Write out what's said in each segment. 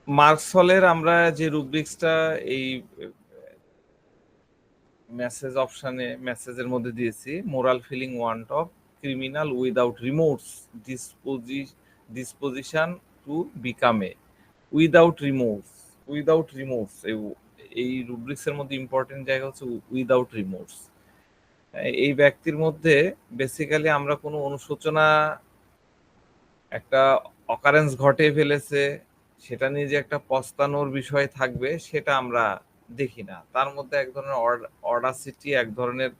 মার্কসলের আমরা যে রুব্রিক্সটা এই মেসেজ অপশনে মেসেজের মধ্যে দিয়েছি, moral feeling want of criminal without remorse disposition to become a without remorse এই রুব্রিক্সের মধ্যে ইম্পর্টেন্ট জায়গা হচ্ছে উইদাউট রিমোর্স। এই ব্যক্তির মধ্যে বেসিক্যালি আমরা কোনো অনুশোচনা, একটা অকারেন্স ঘটে ফেলেছে সেটা নিয়ে যে একটা পস্তানোর বিষয় থাকবে সেটা আমরা দেখি না। তার মধ্যে এক ধরনের অডাসিটি, এক ধরনের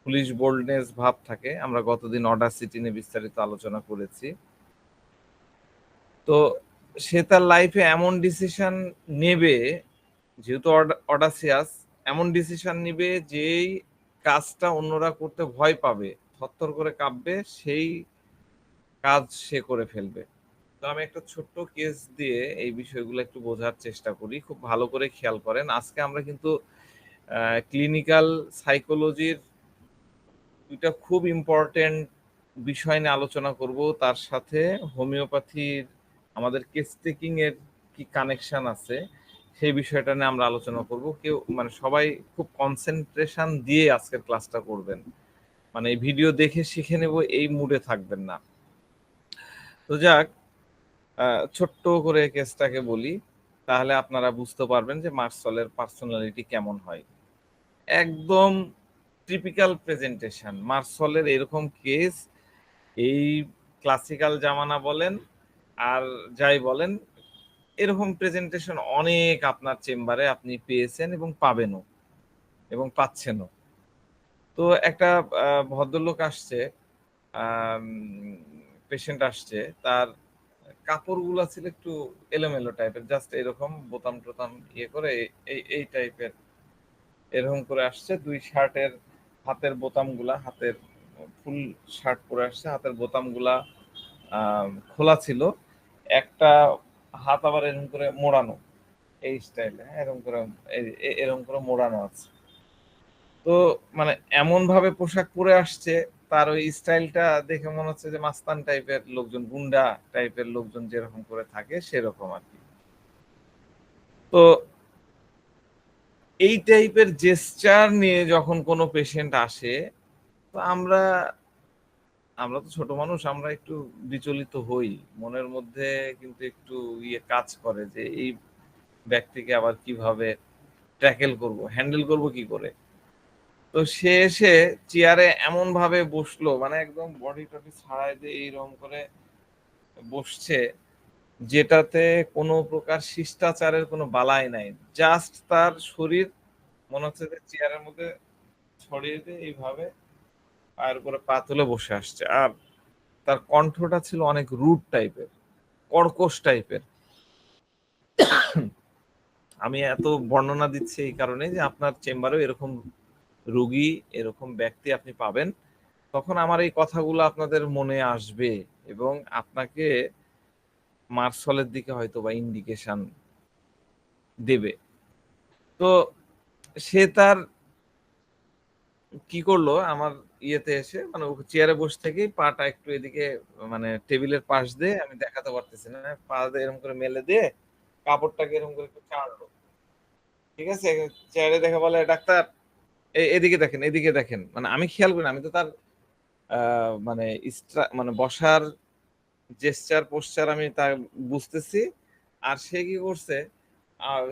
পুলিশ বোল্ডনেস ভাব থাকে। আমরা গতদিন অডাসিটি নিয়ে বিস্তারিত আলোচনা করেছি। তো সে তার লাইফে এমন ডিসিশন নেবে, যেহেতু অডাসিয়াস, এমন ডিসিশন নিবে যেই কাজটা অন্যরা করতে ভয় পাবে, থরথর করে কাঁপবে, সেই কাজ সে করে ফেলবে। তো আমি একটা ছোট্ট কেস দিয়ে এই বিষয়গুলো একটু বোঝার চেষ্টা করি, খুব ভালো করে খেয়াল করেন। আজকে আমরা কিন্তু ক্লিনিক্যাল সাইকোলজির দুইটা খুব ইম্পর্টেন্ট বিষয় নিয়ে আলোচনা করব, তার সাথে হোমিওপ্যাথির আমাদের কেস টেকিং এর কি কানেকশন আছে সেই বিষয়টা নিয়ে আমরা আলোচনা করব। কেউ মানে সবাই খুব কনসেন্ট্রেশন দিয়ে আজকের ক্লাসটা করবেন, মানে এই ভিডিও দেখে শিখে নেব এই মুডে থাকবেন না। তো যাক, ছোট্ট করে কেসটাকে বলি, তাহলে আপনারা বুঝতে পারবেন যে মার্সলের পার্সোনালিটি কেমন হয়। একদম টিপিক্যাল প্রেজেন্টেশন মার্সলের এরকম কেস এই ক্লাসিক্যাল জামানা বলেন আর যাই বলেন, এরকম প্রেজেন্টেশন অনেক আপনার চেম্বারে আপনি পেয়েছেন এবং পাবেনও এবং পাচ্ছেনও। তো একটা ভদ্রলোক আসছে, পেশেন্ট আসছে, তার কাপড়গুলো ছিল একটু এলোমেলো টাইপের, জাস্ট এরকম বোতাম টোতাম ইয়ে করে এই টাইপের এরকম করে আসছে। দুই শার্টের হাতের বোতামগুলা, হাতের ফুল শার্ট পরে আসছে, হাতের বোতামগুলা খোলা ছিল, একটা হাত আবার এরকম করে মোড়ানো, এই স্টাইলে, এরকম করে এরকম করে মোড়ানো আছে। তো মানে এমন ভাবে পোশাক পরে আসছে, তার ওই স্টাইলটা দেখে মনে হচ্ছে যে মাস্তান টাইপের লোকজন, গুন্ডা টাইপের লোকজন যেরকম করে থাকে সেরকম আর কি। তো এই টাইপের জেস্চার নিয়ে যখন কোনো পেশেন্ট আসে, তো আমরা আমরা তো ছোট মানুষ, আমরা একটু বিচলিত হই, মনের মধ্যে কিন্তু একটু ইয়ে কাজ করে যে এই ব্যক্তিকে আবার কিভাবে ট্যাকেল করব, হ্যান্ডেল করব কি করে। তো সে এসে চেয়ারে এমন ভাবে বসলো, মানে একদম বডি টডি ছাড়াই দিয়ে এইরকম করে বসছে, যেটাতে কোনো প্রকার শিষ্টাচারের কোনো বালাই নাই। জাস্ট তার শরীর মনে হচ্ছে যে চেয়ারের মধ্যে ছড়িয়ে দিয়ে এইভাবে পায়ের উপরে পা তুলে বসে আসছে। আর তার কণ্ঠটা ছিল অনেক রুড টাইপের, কর্কশ টাইপের। আমি এত বর্ণনা দিচ্ছি এই কারণে যে আপনার চেম্বারেও এরকম রোগী, এরকম ব্যক্তি আপনি পাবেন, তখন আমার এই কথাগুলো আপনাদের মনে আসবে এবং আপনাকে মার্সলের দিকে হয়তো বা ইন্ডিকেশন দেবে। তো সে তার কি করলো, আমার ইয়েতে এসে, মানে চেয়ারে বসে থেকেই পাটা একটু এদিকে, মানে টেবিলের পাশ দিয়ে, আমি দেখাতে পারতেছি না, পা দিয়ে এরকম করে মেলে দিয়ে কাপড়টাকে এরকম করে একটু চাড়লো। ঠিক আছে, চেয়ারে দেখে বলে, ডাক্তার এদিকে দেখেন, এদিকে দেখেন। মানে আমি খেয়াল করি না, আমি তো তার মানে মানে বসার জেস্চার পোস্চার আমি তা বুঝতেছি। আর সে কি করছে, আর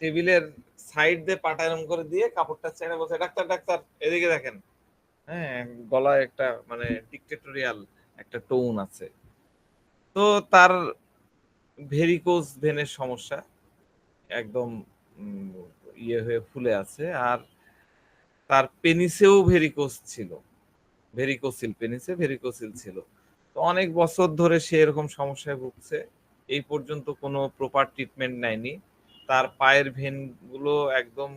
টেবিলের সাইড দিয়ে পাটা এরকম করে দিয়ে কাপড়টা ছেড়ে বলছে, ডাক্তার ডাক্তার এদিকে দেখেন। হ্যাঁ, গলায় একটা মানে ডিক্টেটোরিয়াল একটা টোন আছে। তো তার ভেরিকোজ ভেনের সমস্যা, একদম ইয়ে হয়ে ফুলে আছে। আর তার পেনিসেও ভেরিকোজ ছিল, ভেরিকোসিল, পেনিসে ভেরিকোসিল ছিল। তো অনেক বছর ধরে সে এরকম সমস্যায় ভুগছে, এই পর্যন্ত কোনো প্রপার ট্রিটমেন্ট নেয়নি। তার পায়ের ভেন গুলো একদম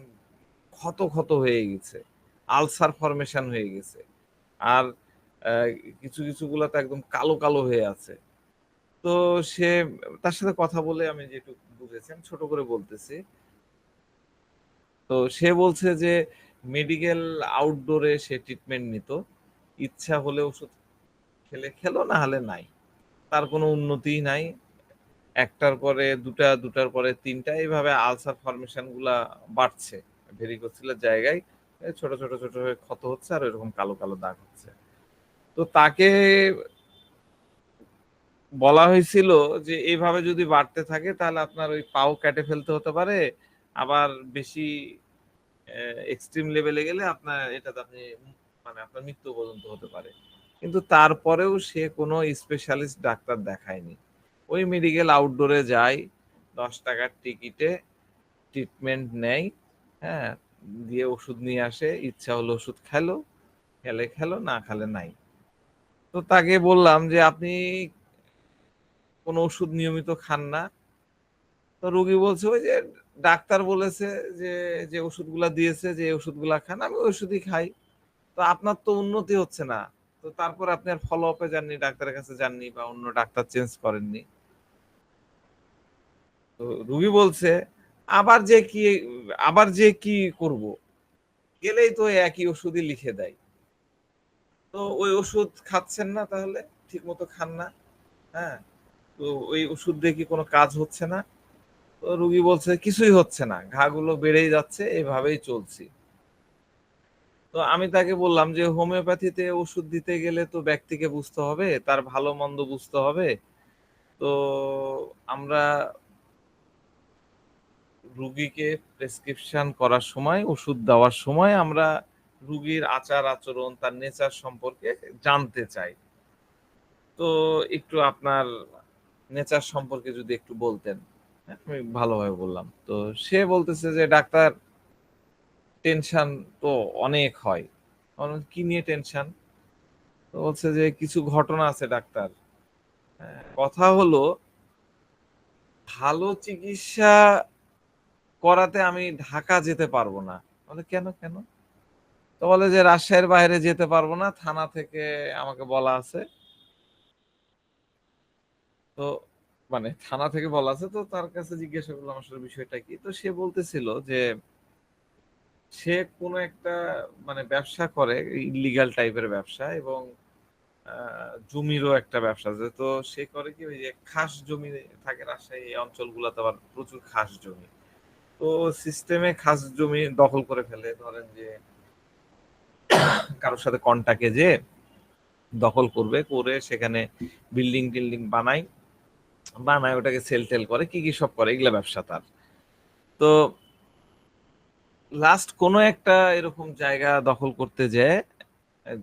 ক্ষত ক্ষত হয়ে গেছে, আলসার ফরমেশন হয়ে গেছে। আর কিছু কিছু গুলা তো একদম কালো কালো হয়ে আছে। তো সে, তার সাথে কথা বলে আমি যেটুকু বুঝেছি, আমি ছোট করে বলতেছি। তো সে বলছে যে মেডিকেল আউটডোরে সে ট্রিটমেন্ট নিত, ইচ্ছা হলে ওষুধ খেলে খেলো, না হলে নাই, তার কোনো উন্নতিই নাই। একটার পরে দুটা, দুটার পরে তিনটা, এইভাবে আলসার ফরমেশন গুলা বাড়ছে ভেরিকোসিলের জায়গায়। ছোট ছোট ছোট হয়ে ক্ষত হচ্ছে আর এরকম কালো কালো দাগ হচ্ছে। তো তাকে বলা হয়েছিল যে এইভাবে যদি বাড়তে থাকে তাহলে আপনার ওই পাও কেটে ফেলতে হতে পারে, আবার বেশি এক্সট্রিম লেভেলে গেলে আপনার এটাতে আপনি মানে আপনার মৃত্যু পর্যন্ত হতে পারে। কিন্তু তারপরেও সে কোনো স্পেশালিস্ট ডাক্তার দেখায়নি। ওই মেডিকেল আউটডোরে যায়, 10 টাকার টিকিটে ট্রিটমেন্ট নেয়, হ্যাঁ, দিয়ে ওষুধ নিয়ে আসে, ইচ্ছা হলো ওষুধ খেলো, খেলে খেলো, না খেলে নাই। তো তাকে বললাম যে আপনি কোনো ওষুধ নিয়মিত খান না? তো রোগী বলছে ওই যে ডাক্তার বলেছে যে যে ওষুধগুলা দিয়েছে যে এই ওষুধগুলা খান, আমি ওই ওষুধই খাই। তো আপনার তো উন্নতি হচ্ছে না। তো তারপর আপনি আর ফলো আপে যাননি, ডাক্তারের কাছে যাননি বা অন্য ডাক্তার চেঞ্জ করেননি। তো রুগী বলছে আবার যে কি আবার যে কি করব? গেলেই তো ওই একই ওষুধই লিখে দেয়। তো ওই ওষুধ খাচ্ছেন না তাহলে? ঠিকমতো খান না? হ্যাঁ? তো ওই ওষুধ দিয়ে কি কোনো কাজ হচ্ছে না? তো রুগী বলছে কিছুই হচ্ছে না। ঘাগুলো বেড়েই যাচ্ছে, এভাবেই চলছি। তো আমি তাকে বললাম যে হোমিওপ্যাথিতে ওষুধ দিতে গেলে তো ব্যক্তিকে বুঝতে হবে, তার ভালো মন্দ বুঝতে হবে। তো আমরা রুগীকে প্রেসক্রিপশন করার সময়, ওষুধ দেওয়ার সময় আমরা রুগীর আচার আচরণ, তার নেচার সম্পর্কে জানতে চাই। তো একটু আপনার নেচার সম্পর্কে যদি একটু বলতেন। হ্যাঁ, আমি ভালোভাবে বললাম। তো সে বলতেছে যে ডাক্তার টেনশন তো অনেক হয়। কি নিয়ে টেনশন? তো বলছে যে কিছু ঘটনা আছে ডাক্তার। কথা হলো ভালো চিকিৎসা করাতে আমি ঢাকা যেতে পারবো না। বলে কেন কেন? তো বলে যে রাজশাহীর বাইরে যেতে পারবো না, থানা থেকে আমাকে বলা আছে। তো মানে থানা থেকে বলা আছে, তো তার কাছে জিজ্ঞাসা করলাম আসলে বিষয়টা কি। তো সে বলতেছিল যে সে কোনো একটা মানে ব্যবসা করে, ইলিগাল টাইপের ব্যবসা, এবং জমিরও একটা ব্যবসা আছে। তো সে করে কি ওই যে খাস জমি থাকে রাজশাহী এই অঞ্চলগুলোতে আবার প্রচুর খাস জমি। তো সিস্টেমে খাস জমি দখল করে ফেলে, ধরেন যে কারোর সাথে কন্টাক্টে যে দখল করবে, করে সেখানে বিল্ডিং টিল্ডিং বানায়, বানায় ওটাকে সেল টেল করে, কি কি সব করে, এগুলা ব্যবসা তার। তো লাস্ট কোনো একটা এরকম জায়গা দখল করতে যেয়ে আহ,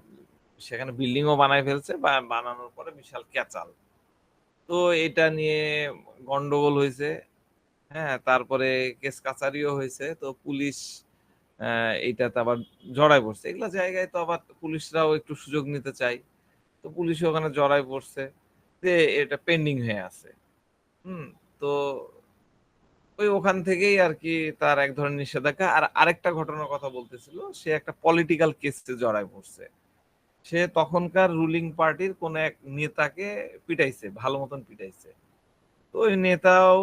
সেখানে বিল্ডিংও বানায় ফেলছে, বা বানানোর পরে বিশাল ক্যাচাল। তো এটা নিয়ে গন্ডগোল হয়েছে। হ্যাঁ, তারপরে কেস কাচারিও হয়েছে। তো পুলিশ এইটাতে আবার জড়ায় পড়ছে। এগুলা জায়গায় তো আবার পুলিশরাও একটু সুযোগ নিতে চায়। তো পুলিশও ওখানে জড়ায় পড়ছে, যে এটা পেন্ডিং হয়ে আছে। হুম। তো ওই ওখান থেকেই আর কি তার এক ধরনের নিষেধাজ্ঞা। আর আরেকটা ঘটনার কথা বলতেছিল, সে একটা পলিটিক্যাল কেসে জড়ায় পড়ছে। সে তখনকার রুলিং পার্টির কোন এক নেতাকে পিটাইছে, ভালো মতন পিটাইছে। তো ওই নেতাও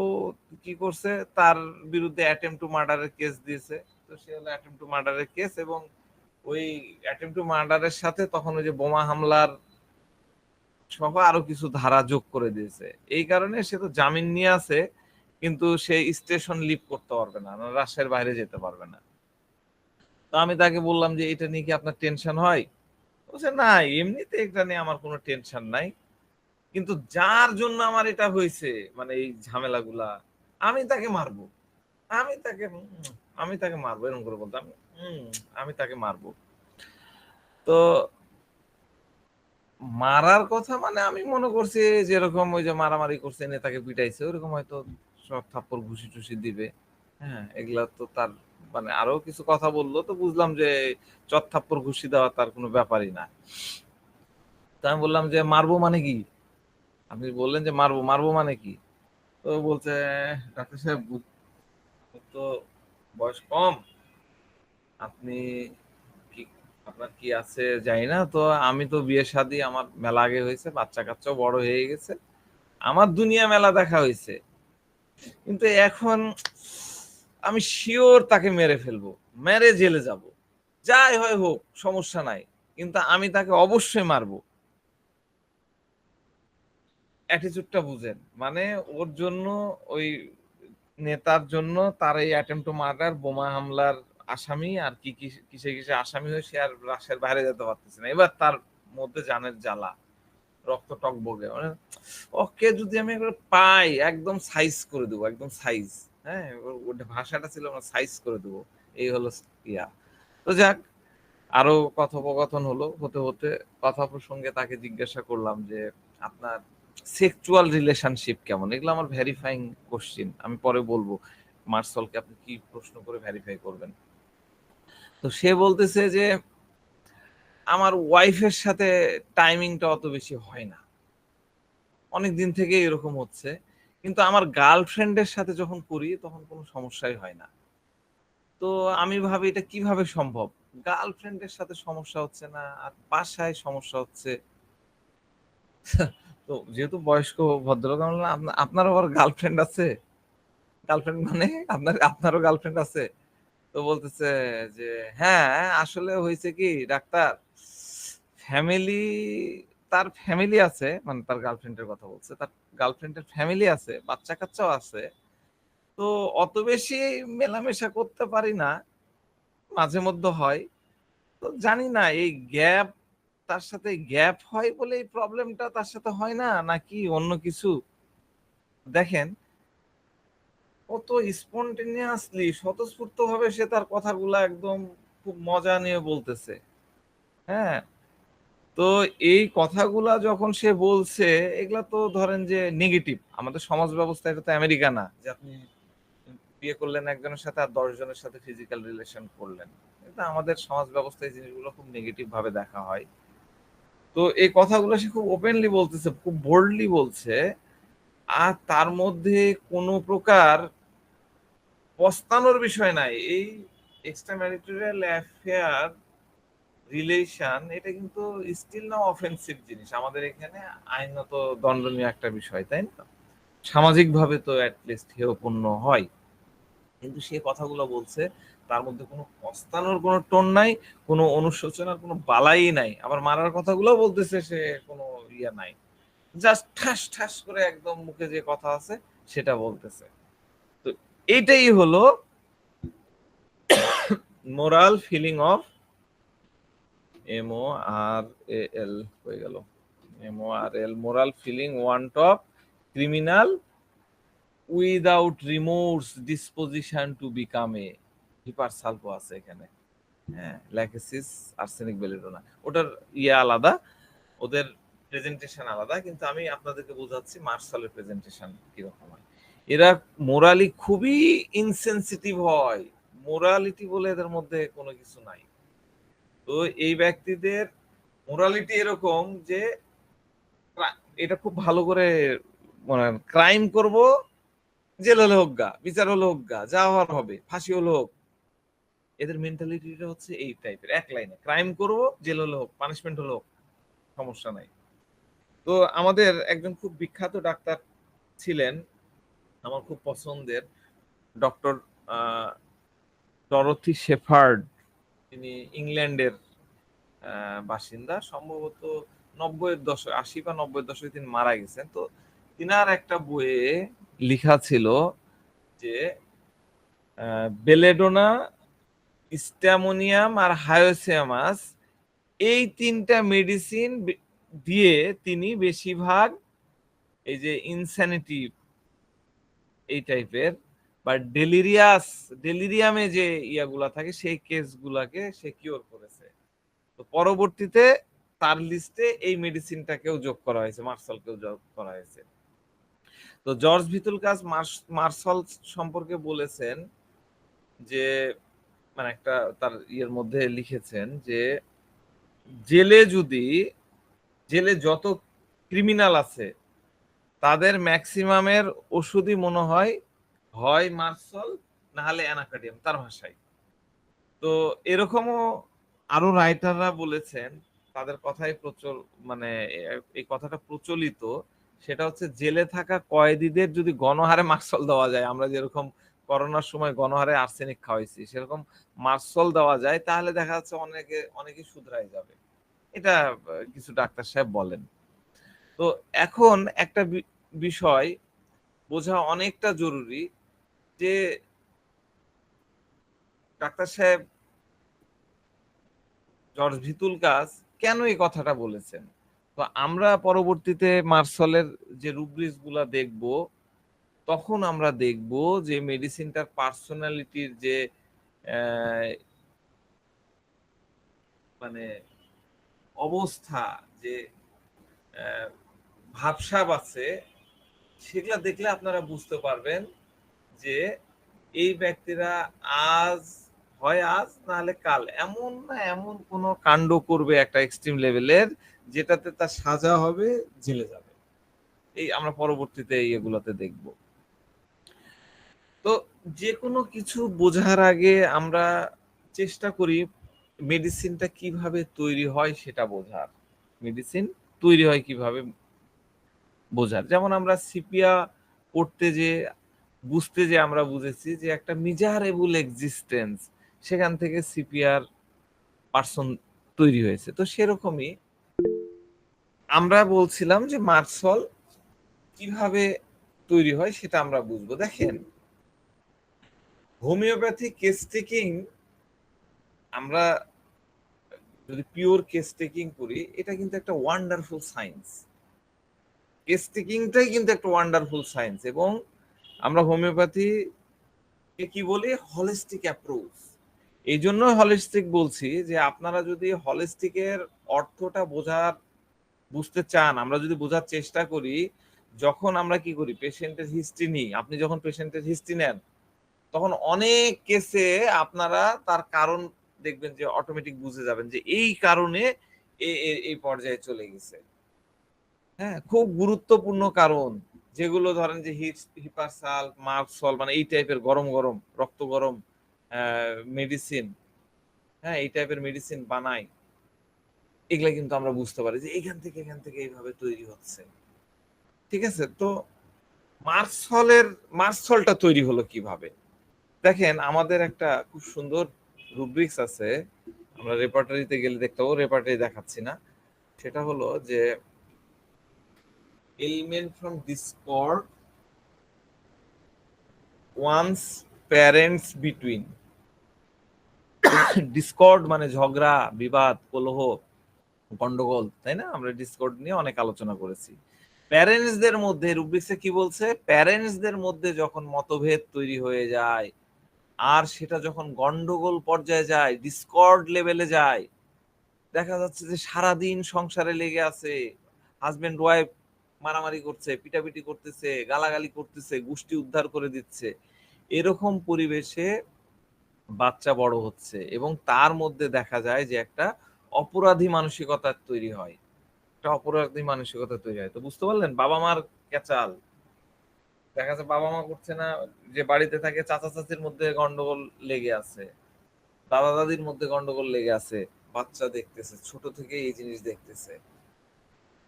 কি করছে, তার বিরুদ্ধে অ্যাটেম্প টু মার্ডারের কেস দিয়েছে। তো সে হলো অ্যাটেম্প টু মার্ডারের কেস, এবং ওই অ্যাটেম্প টু মার্ডারের সাথে তখন ওই যে বোমা হামলার সহ আরো কিছু ধারা যোগ করে দিয়েছে। এই কারণে সে তো জামিন নিয়ে আছে, কিন্তু সে স্টেশন লিভ করতে পারবে না, রাজশাহীর বাইরে যেতে পারবে না। তো আমি তাকে বললাম যে এটা নিয়ে কি আপনার টেনশন হয়? বলছে না, এমনিতে এটা নিয়ে আমার কোনো টেনশন নাই, কিন্তু যার জন্য আমার এটা হয়েছে, মানে এই ঝামেলাগুলা, আমি তাকে মারবো। আমি তাকে আমি তাকে মারবো, এরকম করে বলতাম। হম, আমি তাকে মারবো। তো মারার কথা মানে আমি মনে করছি যেরকম ওই যে মারামারি করছে, নেতাকে পিটাইছে, ওরকম হয়তো সব থাপ্পড় ঘুষি টুসি দিবে। হ্যাঁ, এগুলা তো তার মানে আরো কিছু কথা বললো, তো বুঝলাম যে চট থাপ্পড় ঘুষি দেওয়া তার কোনো ব্যাপারই না। তো আমি বললাম যে মারবো মানে কি? আপনি বললেন যে মারবো, মারবো মানে কি? তো বলছে ডাক্তার সাহেব তো বয়স কম, আপনি কি, আপনার কি আছে জানি না, তো আমি তো বিয়ে শাদী আমার মেলা আগে হয়েছে, বাচ্চা কাচ্চাও বড় হয়ে গেছে, আমার দুনিয়া মেলা দেখা হয়েছে, কিন্তু এখন আমি শিওর তাকে মেরে ফেলবো, মেরে জেলে যাব, যাই হয় হোক সমস্যা নাই, কিন্তু আমি তাকে অবশ্যই মারবো। অ্যাটিচিউডটা বুঝেন। মানে ওর জন্য ওই নেতার জন্য তার এই অ্যাটেম্প টু মার্ডার, বোমা হামলার আসামি আর কিসে আসামি হয়ে সে আর রাশিয়ার বাইরে যেতে পারতেছে না। এবার তার মধ্যে জানের জ্বালা, রক্ত টকবগে। মানে ওকে যদি আমি একবার পাই একদম সাইজ করে দেবো, একদম সাইজ। হ্যাঁ, ওর ভাষাটা ছিল আমরা সাইজ করে দেবো। এই হলো ইয়া। তো যাক, আরো কথোপকথন হলো। হতে হতে কথা প্রসঙ্গে তাকে জিজ্ঞাসা করলাম যে আপনার সেক্সুয়াল রিলেশনশিপ কেমন। এগুলো আমার ভেরিফাইং কোশ্চিন, আমি পরে বলবো মার্সলকে আপনি কি প্রশ্ন করে ভেরিফাই করবেন। তো সে বলতেছে যে আমার ওয়াইফের সাথে টাইমিংটা অত বেশি হয় না, অনেক দিন থেকে এরকম হচ্ছে, কিন্তু আমার গার্লফ্রেন্ডের সাথে যখন করি তখন কোনো সমস্যাই হয় না। তো আমি ভাবি এটা কিভাবে সম্ভব, গার্লফ্রেন্ডের সাথে সমস্যা হচ্ছে না আর বাসায় সমস্যা হচ্ছে। তো যেহেতু বয়স্ক ভদ্রলোক, আমি বললাম আপনার আবার গার্লফ্রেন্ড আছে? গার্লফ্রেন্ড মানে আপনারও গার্লফ্রেন্ড আছে? তো বলতেছে যে হ্যাঁ, আসলে হয়েছে কি ডাক্তার, ফ্যামিলি, তার ফ্যামিলি আছে, মানে তার গার্লফ্রেন্ডের কথা বলছে, তার গার্লফ্রেন্ডের ফ্যামিলি আছে, বাচ্চা কাচ্চাও আছে। তো অত বেশি মেলামেশা করতে পারি না, মাঝে মধ্যে হয়। তো জানি না এই গ্যাপ, তার সাথে গ্যাপ হয় বলে এই প্রবলেমটা তার সাথে হয় না, নাকি অন্য কিছু। দেখেন কত স্পন্টেনিয়াসলি, স্বতঃস্ফূর্ত ভাবে সে তার কথাগুলা একদম খুব মজা নিয়ে বলতেছে। হ্যাঁ, তো এই কথাগুলা যখন সে বলছে, এগুলা তো ধরেন যে নেগেটিভ। আমাদের সমাজ ব্যবস্থা, এটা তো আমেরিকা না যে আপনি বিয়ে করলেন একজনের সাথে আর 10 জনের সাথে ফিজিক্যাল রিলেশন করলেন। এটা আমাদের সমাজ ব্যবস্থায় জিনিসগুলো খুব নেগেটিভ ভাবে দেখা হয়। তো এই কথাগুলো সে খুব ওপেনলি বলতেছে, খুব বোল্ডলি বলছে। আর তার মধ্যে কোনো প্রকার পস্তানোর বিষয় নাই। এই এক্সট্রা ম্যারিটাল অ্যাফেয়ার রিলেশন, এটা কিন্তু স্টিল না অফেন্সিভ জিনিস আমাদের এখানে, আইনত দণ্ডনীয় একটা বিষয়, তাই না? সামাজিক ভাবে তো অ্যাটলিস্ট হেয়পূর্ণ হয়। কিন্তু সে কথাগুলো বলছে, তার মধ্যে কোনো পস্তানোর কোনো টোন নাই, কোনো অনুশোচনার কোনো বালাই নাই। আবার মারার কথাগুলো বলতেছে, সে কোনো ইয়া নাই, জাস্ট ঠাস ঠাস করে একদম মুখে যে কথা আছে সেটা বলতেছে। তো এইটাই হলো মোরাল ফিলিং অফ, MORAL হয়ে গেল, MORL, moral feeling want of criminal without remorse disposition to become a হিপার সালভো আছে এখানে। হ্যাঁ, ল্যাকেসিস আর্সেনিক বেলিডোনা, ওটার ইয়ে আলাদা, ওদের প্রেজেন্টেশন আলাদা, কিন্তু আমি আপনাদেরকে বোঝাচ্ছি মার্শালের প্রেজেন্টেশন কিরকম হয়। এরা মোরালি খুবই ইনসেনসিটিভ হয়, মোরালিটি বলে এদের মধ্যে কোনো কিছু নাই। তো এই ব্যক্তিদের মোরালিটি এরকম যে এটা খুব ভালো করে মানে ক্রাইম করব, জেল হলে হোক গা, বিচার হলে হোক গা, যা হওয়ার হবে, ফাঁসি হলে হোক। এদের মেন্টালিটিটা হচ্ছে এই টাইপের, এক লাইনে ক্রাইম করব, জেল হলে হোক, পানিশমেন্ট হলে হোক, সমস্যা নাই। তো আমাদের একজন খুব বিখ্যাত ডাক্তার ছিলেন, আমার খুব পছন্দের, ডক্টর ডরোথি শেফার্ড। তিনি ইংল্যান্ডের বাসিন্দা, সম্ভবত 90-এর দশক, 80 বা 90-এর দশকে তিনি মারা গেছেন। তো তিনার একটা বইয়ে লিখা ছিল যে বেলেডোনা, স্ট্যামোনিয়াম আর হায়োসিয়ামাস, এই তিনটা মেডিসিন দিয়ে তিনি বেশিরভাগ এই যে ইনস্যানিটি এই টাইপের বা ডেলিরিয়ামে যে ইয়াগুলা থাকে সেই কেসগুলাকে সে কিওর করেছে। তো পরবর্তীতে তার লিস্টে এই মেডিসিনটাকেও যোগ করা হয়েছে, মার্শালকেও যোগ করা হয়েছে। তো জর্জ ভিতুলকাস মার্শাল সম্পর্কে বলেছেন যে, মানে একটা তার ইয়ের মধ্যে লিখেছেন যে জেলে যত ক্রিমিনাল আছে তাদের ম্যাক্সিমামের ওষুধই মনে হয় হয় মার্শাল না হলে অ্যানাকার্ডিয়াম, তার ভাষায়। তো এরকমও আরো রাইটাররা বলেছেন, তাদের কথাই মানে এই কথাটা প্রচলিত, সেটা হচ্ছে জেলে থাকা কয়েদিদের যদি গণহারে মার্শাল দেওয়া যায়, আমরা যেরকম করোনার সময় গণহারে আর্সেনিক খাওয়াইছি, সেরকম মার্শাল দেওয়া যায়, তাহলে দেখা যাচ্ছে অনেকে শুধরাই যাবে। এটা কিছু ডাক্তার সাহেব বলেন। তো এখন একটা বিষয় বোঝা অনেকটা জরুরি যে ডাক্তার সাহেব জর্জ ভিতুলকাস কেন এই কথাটা বলেছেন। তো আমরা পরবর্তীতে মার্সলের যে রুব্রিক্স গুলা দেখব, তখন আমরা দেখব যে মেডিসিনটার পার্সোনালিটির যে মানে অবস্থা, যে ভাবসাব আছে, সেগুলা দেখলে আপনারা বুঝতে পারবেন যে এই ব্যক্তিরা আজ হয় আজ নাহলে কাল এমন না এমন কোন কাণ্ড করবে একটা এক্সট্রিম লেভেলের, যেটাতে তার সাজা হবে, জেলে যাবে। এই আমরা পরবর্তীতে এগুলোতে দেখব। তো যে কোনো কিছু বোঝার আগে আমরা চেষ্টা করি মেডিসিনটা কিভাবে তৈরি হয় সেটা বোঝার। মেডিসিন তৈরি হয় কিভাবে বোঝার। যেমন আমরা সিপিয়া পড়তে যে বুঝতে যে আমরা বুঝেছি যে একটা মিজারেবল এক্সিস্টেন্স, সেখান থেকে সিপিআর পার্সন তৈরি হয়েছে। তো সেরকমই আমরা বলছিলাম যে মার্সল কিভাবে তৈরি হয় সেটা আমরা বুঝবো। দেখেন, হোমিওপ্যাথি কেস টেকিং, আমরা যদি পিওর কেস টেকিং করি, এটা কিন্তু একটা ওয়ান্ডারফুল সায়েন্স। কেস টেকিংটাই কিন্তু একটা ওয়ান্ডারফুল সায়েন্স। এবং আমরা হোমিওপ্যাথি কি বলি, হলিস্টিক অ্যাপ্রোচ। এই জন্য হলিস্টিক বলছি যে আপনারা যদি হলিস্টিকের অর্থটা বুঝতে চান, আমরা যদি বোঝার চেষ্টা করি, যখন আমরা কি করি, পেশেন্টের হিস্ট্রি নিই। আপনি যখন পেশেন্টের হিস্ট্রি নেন, তখন অনেক কেসে আপনারা তার কারণ দেখবেন যে অটোমেটিক বুঝে যাবেন যে এই কারণে এই পর্যায়ে চলে গেছে। হ্যাঁ, খুব গুরুত্বপূর্ণ কারণ, যেগুলো ধরেন যে হিপারসাল, মার্কসল, মানে এই টাইপের গরম গরম রক্ত গরম মেডিসিন, হ্যাঁ এই টাইপের মেডিসিন বানাই, এগুলা কিন্তু আমরা বুঝতে পারি যে এখান থেকে এইভাবে তৈরি হচ্ছে। ঠিক আছে? তো মার্সলটা তৈরি হলো কিভাবে? দেখেন, আমাদের একটা খুব সুন্দর রুব্রিক্স আছে, আমরা রেপার্টরিতে গেলে দেখতে পাবো, রেপার্টরি দেখাচ্ছি না। সেটা হলো যে element from discord one's parents between. Discord মানে ঝগড়া, বিবাদ, কলহ, গন্ডগোল, তাই না? আমরা ডিসকর্ড নিয়ে অনেক আলোচনা করেছি। প্যারেন্টসদের মধ্যে রুব্রিক্সে কি বলছে, প্যারেন্টসদের মধ্যে যখন মতভেদ তৈরি হয়ে যায়, আর সেটা যখন গন্ডগোল পর্যায়ে যায়, ডিসকর্ড লেভেলে যায়, দেখা যাচ্ছে যে সারাদিন সংসারে লেগে আছে, হাজবেন্ড ওয়াইফ মারামারি করছে, পিটাপিটি করতেছে, গালাগালি করতেছে, গোষ্ঠী উদ্ধার করে দিচ্ছে, এরকম পরিবেশে বাচ্চা বড় হচ্ছে এবং তার মধ্যে দেখা যায় যে একটা অপরাধী মানসিকতা তৈরি হয়। একটা অপরাধী মানসিকতা তৈরি হয়। তো বুঝতে পারলেন, বাবা মার ক্যাচাল, দেখা যাচ্ছে বাবা মা করছে না, যে বাড়িতে থাকে চাচা চাচির মধ্যে গন্ডগোল লেগে আছে, দাদা দাদির মধ্যে গন্ডগোল লেগে আছে, বাচ্চা দেখতেছে, ছোট থেকে এই জিনিস দেখতেছে,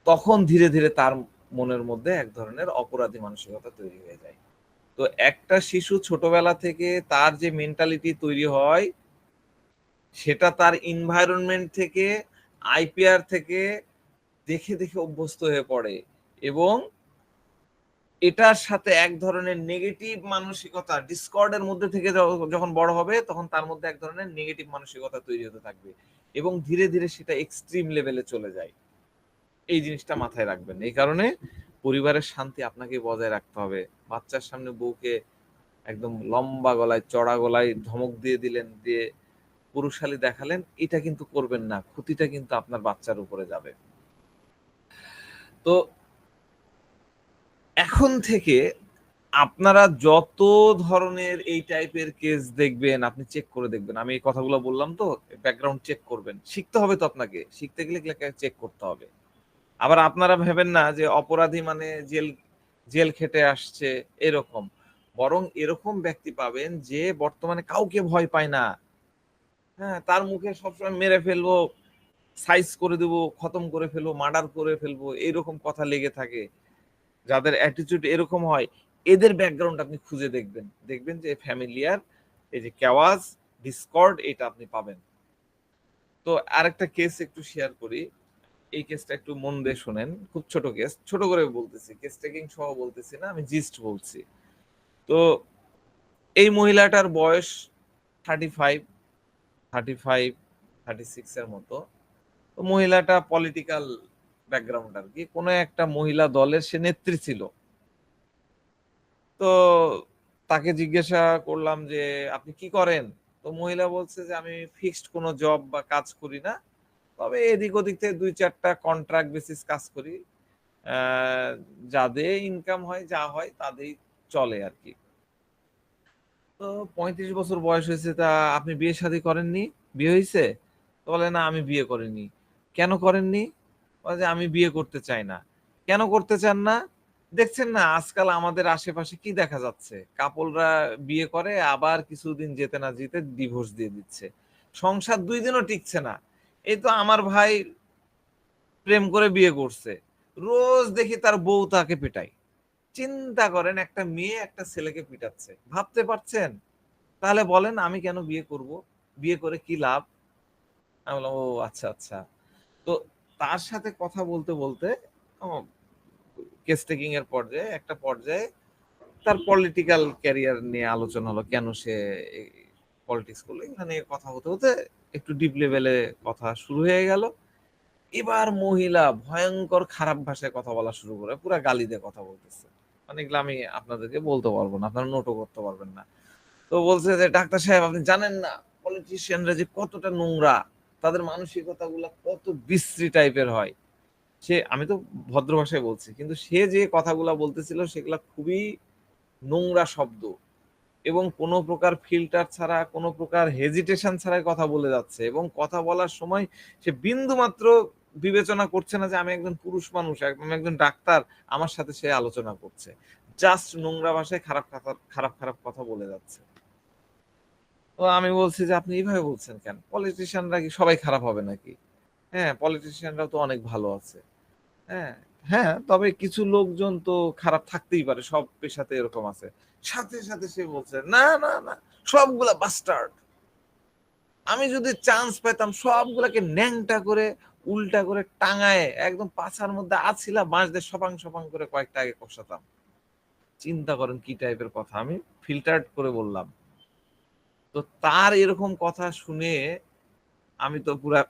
তখন ধীরে ধীরে তার মনের মধ্যে এক ধরনের অপরাধী মানসিকতা তৈরি হয়ে যায়। তো একটা শিশু ছোটবেলা থেকে তার যে মেন্টালিটি তৈরি হয়, সেটা তার এনভায়রনমেন্ট থেকে, আইপিআর থেকে দেখে দেখে অভ্যস্ত হয়ে পড়ে এবং এটার সাথে এক ধরনের নেগেটিভ মানসিকতা, ডিসকর্ডের মধ্যে থেকে যখন বড় হবে, তখন তার মধ্যে এক ধরনের নেগেটিভ মানসিকতা তৈরি হতে থাকবে এবং ধীরে ধীরে সেটা এক্সট্রিম লেভেলে চলে যায়। এই জিনিসটা মাথায় রাখবেন। এই কারণে পরিবারের শান্তি আপনাকে বজায় রাখতে হবে। বাচ্চার সামনে বউকে একদম লম্বা গলায়, চড়া গলায় ধমক দিয়ে দিলেন, দিয়ে পুরুষালী দেখালেন, এটা কিন্তু করবেন না। ক্ষতিটা কিন্তু আপনার বাচ্চার উপরে যাবে। তো এখন থেকে আপনারা যত ধরনের এই টাইপের কেস দেখবেন, আপনি চেক করে দেখবেন। আমি এই কথাগুলো বললাম, তো ব্যাকগ্রাউন্ড চেক করবেন। শিখতে হবে তো, আপনাকে শিখতে গেলে চেক করতে হবে। আবার আপনারা ভেবেন না যে অপরাধী মানে জেল খেটে আসছে এরকম। বরং এরকম ব্যক্তি পাবেন যে বর্তমানে কাউকে ভয় পায় না। হ্যাঁ, তার মুখে সবসময় মেরে ফেলবো, সাইজ করে দেবো, খতম করে ফেলবো, মার্ডার করে ফেলবো, এইরকম কথা লেগে থাকে। যাদের অ্যাটিটিউড এরকম হয়, এদের ব্যাকগ্রাউন্ড আপনি খুঁজে দেখবেন, দেখবেন যে ফ্যামিলিয়ার এই যে কেওয়াজ, ডিসকর্ড, এটা আপনি পাবেন। তো আরেকটা কেস একটু শেয়ার করি। এই কেসটা একটু মন দিয়ে শোনেন, খুব ছোট কেস, ছোট করে বলতেছি, কেস টেকিং সহ বলতেছি না, আমি জিস্ট বলছি। তো এই মহিলাটার বয়স 35, 35, 36 এর মতো। তো মহিলাটা পলিটিক্যাল ব্যাকগ্রাউন্ড আর কি, কোনো একটা মহিলা দলের সে নেত্রী ছিল। তো তাকে জিজ্ঞাসা করলাম যে আপনি কি করেন? তো মহিলা বলছে যে আমি ফিক্সড কোনো জব বা কাজ করি না, তবে এদিক ওদিক থেকে 2-4টা কন্ট্রাক্ট বেসিস কাজ করি, যাদের ইনকাম হয় যা হয় তাদেরই চলে আর কি। তো 35 বছর বয়স হয়েছে, তা আপনি বিয়ে শাদী করেননি? বিয়ে হয়েছে? তো বলে না আমি বিয়ে করিনি। কেন করেননি? বলে যে আমি বিয়ে করতে চাই না। কেন করতে চান না? দেখছেন না আজকাল আমাদের আশেপাশে কি দেখা যাচ্ছে, কাপলরা বিয়ে করে আবার কিছুদিন যেতে না যেতে ডিভোর্স দিয়ে দিচ্ছে, সংসার 2 দিনও টিকছে না। এই তো আমার ভাই প্রেম করে বিয়ে করছে, রোজ দেখি তার বউ তাকে পেটায়। চিন্তা করেন, একটা মেয়ে একটা ছেলেকে পিটাচ্ছে, ভাবতে পারছেন? তাহলে বলেন আমি কেন বিয়ে করব? বিয়ে করে কি লাভ? আমি বললাম ও আচ্ছা আচ্ছা। তো তার সাথে কথা বলতে বলতে কেস টেকিং এর পর্যায়ে একটা পর্যায়ে তার পলিটিক্যাল ক্যারিয়ার নিয়ে আলোচনা হলো, কেন সে পলিটিক্স করলো, এখানে কথা হতে হতে একটু ডিপ লেভেলে কথা শুরু হয়ে গেল। এবার মহিলা ভয়ঙ্কর খারাপ ভাষায় কথা বলা শুরু করে, পুরা গালি দিয়ে কথা বলতেছে। মানে এগুলো আমি আপনাদেরকে বলতে পারবো না, আপনারা নোটও করতে পারবেন না। তো বলছে যে ডাক্তার সাহেব আপনি জানেন না পলিটিশিয়ানরা যে কতটা নোংরা, তাদের মানসিকতা গুলা কত বিশ্রী টাইপের হয়। সে, আমি তো ভদ্র ভাষায় বলছি, কিন্তু সে যে কথাগুলা বলতেছিল সেগুলা খুবই নোংরা শব্দ, এবং কোনো প্রকার ফিল্টার ছাড়া, কোনো প্রকার হেজিটেশন ছাড়াই কথা বলে যাচ্ছে, এবং কথা বলার সময় সে বিন্দু মাত্র বিবেচনা করছে না যে আমি একজন পুরুষ মানুষ, আমি একজন ডাক্তার, আমার সাথে সে আলোচনা করছে। জাস্ট নোংরা ভাষায় খারাপ কথা, খারাপ খারাপ কথা বলে যাচ্ছে। তো আমি বলছি যে আপনি এইভাবে বলছেন কেন? পলিটিশিয়ানরা কি সবাই খারাপ হবে নাকি? হ্যাঁ, পলিটিশিয়ানরাও তো অনেক ভালো আছে। হ্যাঁ, হ্যাঁ, তবে কিছু লোকজন তো খারাপ থাকতেই পারে, সব পেশাতে এরকম আছে। সাথে সাথে সে বলছে না না না, সবগুলা বাস্টার্ড। আমি যদি চান্স পেতাম সবগুলাকে ন্যাংটা করে উল্টা করে টাঙায় একদম পাছার মধ্যে আছিলা বাঁশ দিয়ে সপাং সপাং করে কয়েকটা আগে কষাতাম। চিন্তা করেন কি টাইপের কথা, আমি ফিল্টার্ড করে বললাম। তো তার এরকম কথা শুনে আমি তো পুরা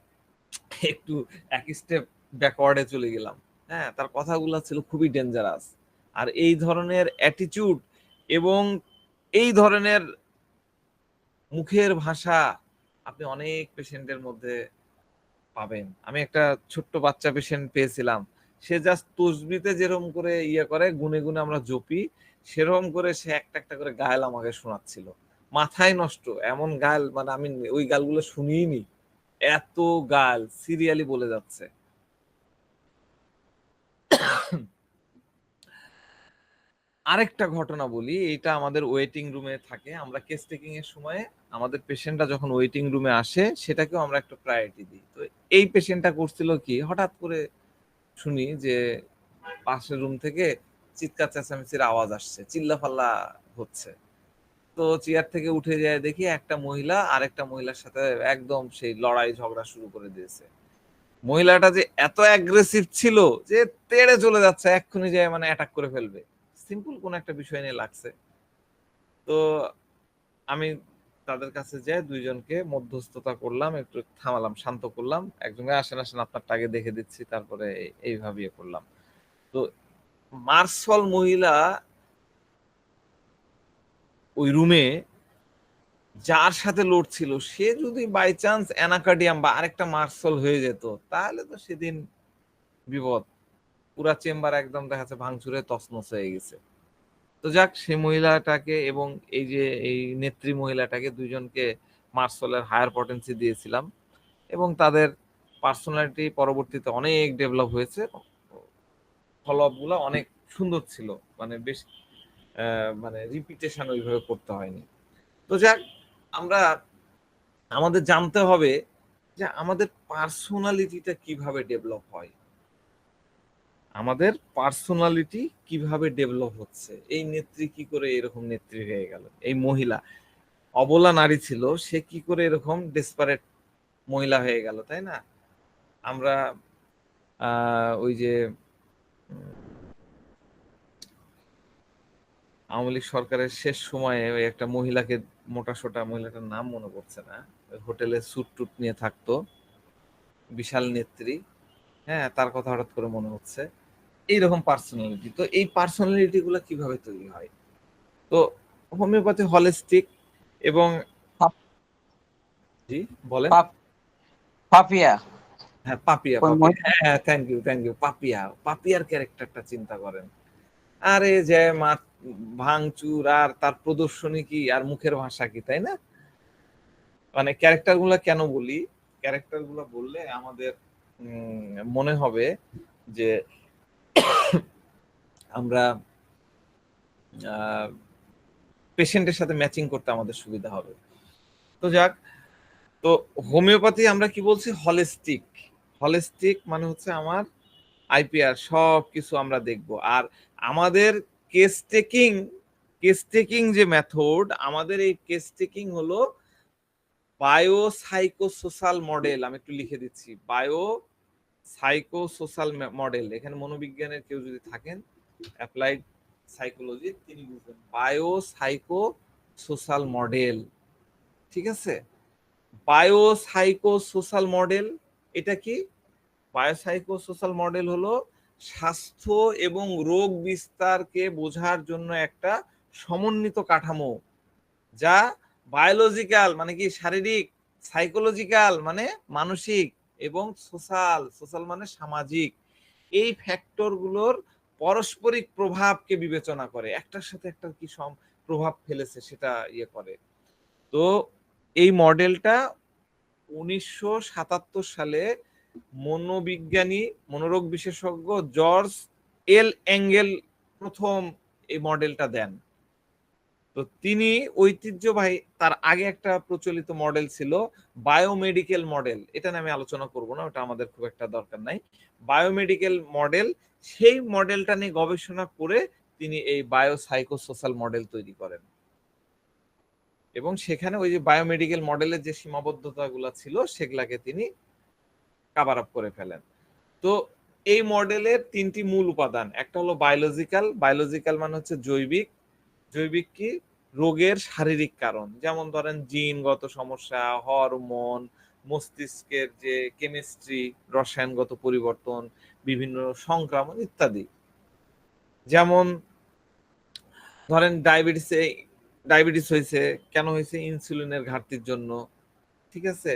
একটু এক স্টেপ ব্যাকওয়ার্ডে চলে গেলাম। হ্যাঁ, তার কথাগুলো ছিল খুবই ডেঞ্জারাস। আর এই ধরনের অ্যাটিটিউড এবং এই ধরনের মুখের ভাষা আপনি অনেক পেশেন্টের মধ্যে পাবেন। আমি একটা ছোট্ট বাচ্চা পেশেন্ট পেয়েছিলাম। সে জাস্ট তসবিতে যেরকম করে ইয়ে করে গুনে গুনে আমরা জপি, সেরকম করে সে একটা একটা করে গায়েল আমাকে শোনাচ্ছিল। মাথায় নষ্ট এমন গাল, মানে আমি ওই গালগুলো শুনিনি। এত গাল সিরিয়ালি বলে যাচ্ছে। আরেকটা ঘটনা বলি, এটা আমাদের ওয়েটিং রুমে থাকে, আমরা কেস টেকিং এর সময় আমাদের পেশেন্টরা যখন ওয়েটিং রুমে আসে সেটাকেও আমরা একটা প্রায়োরিটি দিই। তো এই পেশেন্টটা করছিল কি, হঠাৎ করে শুনি যে পাশের রুম থেকে চিৎকার চেঁচামেচির আওয়াজ আসছে, চিল্লাফাল্লা হচ্ছে। তো চেয়ার থেকে উঠে যায়, দেখি একটা মহিলা আরেকটা মহিলার সাথে একদম সেই লড়াই ঝগড়া শুরু করে দিয়েছে। মহিলাটা যে এত অ্যাগ্রেসিভ ছিল যে তেড়ে চলে যাচ্ছে, এক্ষুনি যায় মানে অ্যাটাক করে ফেলবে, সিম্পল কোন একটা বিষয় নিয়ে লাগছে। তো আমি তাদের কাছে যাই, দুইজনকে মধ্যস্থতা করলাম, একটু থামালাম, শান্ত করলাম, একজনকে আসেন আসেন আপনারটা আগে দেখে দিচ্ছি, তারপরে এইভাবে ইয়ে করলাম। তো মার্সল মহিলা ওই রুমে যার সাথে লড়ছিল সে যদি বাই চান্স অ্যানাকার্ডিয়াম বা আরেকটা মার্সল হয়ে যেত, তাহলে তো সেদিন বিপদ, পুরা চেম্বার একদম দেখা যাচ্ছে ভাঙচুরে তছনছ হয়ে গেছে। তো যাক, সেই মহিলাটাকে এবং এই যে এই নেত্রী মহিলাটাকে দুইজনকে মার্সেলের হায়ার পটেন্সি দিয়েছিলাম, এবং তাদের পার্সোনালিটি পরবর্তীতে অনেক ডেভেলপ হয়েছে, ফলো আপ গুলো অনেক সুন্দর ছিল, মানে বেশ মানে রিপিটেশন ওইভাবে করতে হয়নি। তো যাক, আমরা আমাদের জানতে হবে যে আমাদের পার্সোনালিটিটা কিভাবে ডেভেলপ হয়, আমাদের পার্সোনালিটি কিভাবে ডেভেলপ হচ্ছে। এই নেত্রী কি করে এরকম নেত্রী হয়ে গেল, এই মহিলা অবলা নারী ছিল, সে কি করে এরকম ডেসপারেট মহিলা হয়ে গেল, তাই না? আমরা ওই যে আওয়ামী লীগ সরকারের শেষ সময়ে ওই একটা মহিলাকে, মোটাসোটা মহিলাটার নাম মনে পড়ছে না, হোটেলে স্যুট টুট নিয়ে থাকতো, বিশাল নেত্রী, হ্যাঁ, তার কথা হঠাৎ করে মনে হচ্ছে। এইরকম পার্সোনালিটি। তো এই পার্সোনালিটি গুলো কিভাবে তৈরি হয়? তো হোমিওপ্যাথি হলিস্টিক এবং জি বলেন। পাপিয়া, হ্যাঁ, পাপিয়া, পাপিয়া, হ্যাঁ, থ্যাংক ইউ, পাপিয়া, পাপিয়ার ক্যারেক্টারটা চিন্তা করেন। আরে যে ভাঙচুর আর তার প্রদর্শনী কি আর মুখের ভাষা কি, তাই না? মানে ক্যারেক্টার গুলা কেন বলি, ক্যারেক্টার গুলা বললে আমাদের মনে হবে যে আমরা পেশেন্টের সাথে ম্যাচিং করতে আমাদের সুবিধা হবে। তো যাক, তো হোমিওপ্যাথি আমরা কি বলছি, হলিস্টিক। হলিস্টিক মানে হচ্ছে আমার আইপিআর সব কিছু আমরা দেখব। আর আমাদের কেস টেকিং যে মেথড, আমাদের এই কেস টেকিং হলো বায়োসাইকোসোশ্যাল মডেল। আমি একটু লিখে দিচ্ছি, বায়োসাইকোসোশ্যাল মডেল। এখানে মনোবিজ্ঞানের কেউ যদি থাকেন, অ্যাপ্লাইড সাইকোলজি, তিনি বুঝবেন বায়োসাইকোসোশ্যাল মডেল। ঠিক আছে, বায়োসাইকোসোশ্যাল মডেল এটা কি? বায়োসাইকোসোশ্যাল মডেল হলো স্বাস্থ্য এবং রোগ বিস্তারকে বোঝার জন্য একটা সমন্বিত কাঠামো, যা বায়োলজিক্যাল মানে কি শারীরিক, সাইকোলজিক্যাল মানে মানসিক, এবং সোশ্যাল মানে সামাজিক, এই ফ্যাক্টর গুলোর পারস্পরিক প্রভাবকে বিবেচনা করে, একটার সাথে একটা কি প্রভাব ফেলেছে সেটা ইয়ে করে। তো এই মডেলটা 1977 সালে মনোবিজ্ঞানী, মনোরোগ বিশেষজ্ঞ জর্জ এল এঙ্গেল প্রথম এই মডেলটা দেন। তো তিনি ঐতিহ্যবাহী, তার আগে একটা প্রচলিত মডেল ছিল বায়োমেডিকেল মডেল, এটা নিয়ে আমি আলোচনা করব না, ওটা আমাদের খুব একটা দরকার নাই। বায়োমেডিকেল মডেল, সেই মডেলটা নিয়ে গবেষণা করে তিনি এই বায়োসাইকোসোশ্যাল মডেল তৈরি করেন, এবং সেখানে ওই যে বায়োমেডিকেল মডেলের যে সীমাবদ্ধতাগুলো ছিল সেগুলাকে তিনি কাভার আপ করে ফেলেন। তো এই মডেলের তিনটি মূল উপাদান, একটা হলো বায়োলজিক্যাল মানে হচ্ছে জৈবিক কি রোগের শারীরিক কারণ, যেমন ধরেন জিনগত সমস্যা, হরমোন, মস্তিষ্কের যে কেমিস্ট্রি, রসায়নগত পরিবর্তন, বিভিন্ন সংক্রমণ ইত্যাদি। যেমন ধরেন ডায়াবেটিস হয়েছে, কেন হয়েছে? ইনসুলিনের ঘাটতির জন্য। ঠিক আছে,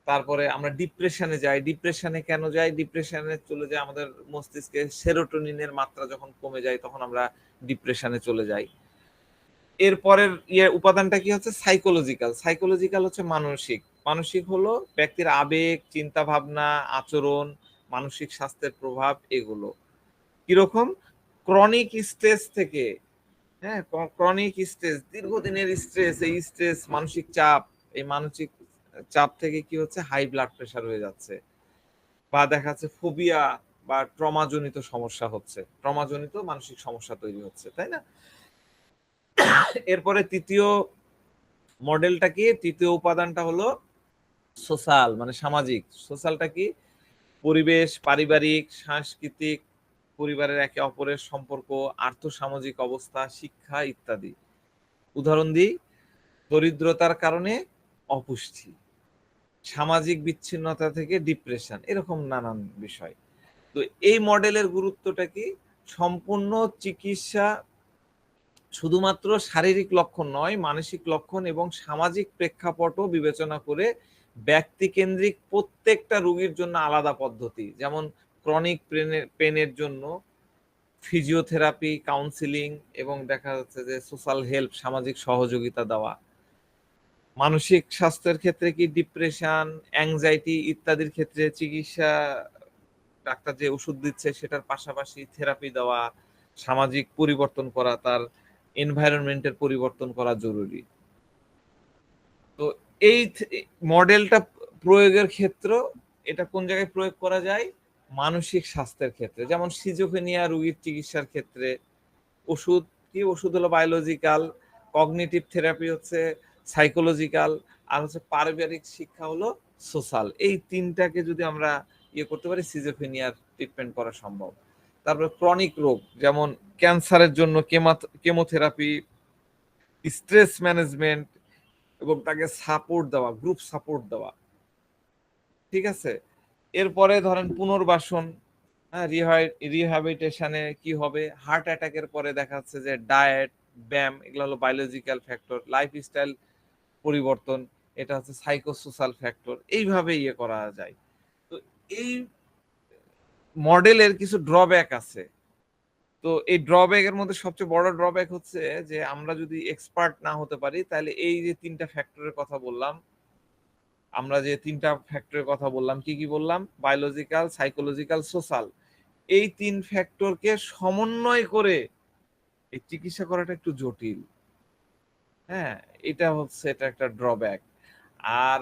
তারপরে আমরা ডিপ্রেশনে যাই, ডিপ্রেশনে কেন যাই? ডিপ্রেশনে চলে যায় আমাদের মস্তিষ্কে সেরোটোনিনের মাত্রা যখন কমে যায়, তখন আমরা ডিপ্রেশনে চলে যাই। এরপরের উপাদানটা কি হচ্ছে? সাইকোলজিক্যাল হচ্ছে মানসিক হলো ব্যক্তির আবেগ, চিন্তা ভাবনা, আচরণ, মানসিক স্বাস্থ্যের প্রভাব, এগুলো কিরকম? ক্রনিক স্ট্রেস থেকে, হ্যাঁ, ক্রনিক স্ট্রেস, দীর্ঘদিনের স্ট্রেস, এই স্ট্রেস মানসিক চাপ, এই মানসিক চাপ থেকে কি হচ্ছে? হাই ব্লাড প্রেশার হয়ে যাচ্ছে, বা দেখা যাচ্ছে ফোবিয়া বা ট্রমাজনিত সমস্যা হচ্ছে, ট্রমাজনিত মানসিক সমস্যা তৈরি হচ্ছে, তাই না? এরপরে তৃতীয় মডেলটা কি? তৃতীয় উপাদানটা হলো সোশ্যাল মানে সামাজিক। সোশ্যালটা কি? পরিবেশ, পারিবারিক, সাংস্কৃতিক, পরিবারের একে অপরের সম্পর্ক, আর্থসামাজিক অবস্থা, শিক্ষা ইত্যাদি। উদাহরণ দিই, দরিদ্রতার কারণে অপুষ্টি, সামাজিক বিচ্ছিন্নতা থেকে ডিপ্রেশন, এরকম নানান বিষয়। তো এই মডেলের গুরুত্বটা কি? সম্পূর্ণ চিকিৎসা শুধুমাত্র শারীরিক লক্ষণ নয়, মানসিক লক্ষণ এবং সামাজিক প্রেক্ষাপটও বিবেচনা করে ব্যক্তিকেন্দ্রিক প্রত্যেকটা রোগীর জন্য আলাদা পদ্ধতি। যেমন ক্রনিক পেনের জন্য ফিজিওথেরাপি, কাউন্সিলিং, এবং দেখা যাচ্ছে যে সোশ্যাল হেল্প, সামাজিক সহযোগিতা দেওয়া। মানসিক স্বাস্থ্যের ক্ষেত্রে কি? ডিপ্রেশন, অ্যাংজাইটি ইত্যাদির ক্ষেত্রে চিকিৎসা, ডাক্তার যে ওষুধ দিচ্ছে সেটার পাশাপাশি থেরাপি দেওয়া, সামাজিক পরিবর্তন করা, তার এনভায়রনমেন্টের পরিবর্তন করা জরুরি। তো এই মডেলটা প্রয়োগের ক্ষেত্র, এটা কোন জায়গায় প্রয়োগ করা যায়? মানসিক স্বাস্থ্যের ক্ষেত্রে, যেমন সিজোফ্রেনিয়া রোগীর চিকিৎসার ক্ষেত্রে ওষুধ কি? ওষুধ হলো বায়োলজিক্যাল, কগনিটিভ থেরাপি হচ্ছে সাইকোলজিক্যাল, আর হচ্ছে পারিবারিক শিক্ষা হলো সোশ্যাল। এই তিনটাকে যদি আমরা ইয়ে করতে পারি, সিজোফ্রেনিয়ার ট্রিটমেন্ট করা সম্ভব। তারপরে ক্রনিক রোগ যেমন ক্যান্সারের জন্য কেমোথেরাপি, স্ট্রেস ম্যানেজমেন্ট এবং তাকে সাপোর্ট দেওয়া, গ্রুপ সাপোর্ট দেওয়া। ঠিক আছে, এরপরে ধরেন পুনর্বাসন, হ্যাঁ, রিহ্যাবিলিটেশনে কি হবে, হার্ট অ্যাটাকের পরে দেখা যাচ্ছে যে ডায়েট, ব্যায়াম, এগুলো হলো বায়োলজিক্যাল ফ্যাক্টর, লাইফস্টাইল পরিবর্তন, এটা হচ্ছে সাইকোসোশ্যাল ফ্যাক্টর, এইভাবে ইয়ে করা যায়। তো এই মডেলের কিছু ড্রব্যাক আছে। তো এই ড্রব্যাক এর মধ্যে সবচেয়ে বড় ড্রব্যাক হচ্ছে যে আমরা যদি এক্সপার্ট না হতে পারি, তাহলে এই যে তিনটা ফ্যাক্টরের কথা বললাম, আমরা যে তিনটা ফ্যাক্টরের কথা বললাম, কি কি বললাম, বায়োলজিক্যাল, সাইকোলজিক্যাল, সোশ্যাল, এই তিন ফ্যাক্টরকে সমন্বয় করে এই চিকিৎসা করাটা একটু জটিল। হ্যাঁ, এটা হচ্ছে, এটা একটা ড্রব্যাক। আর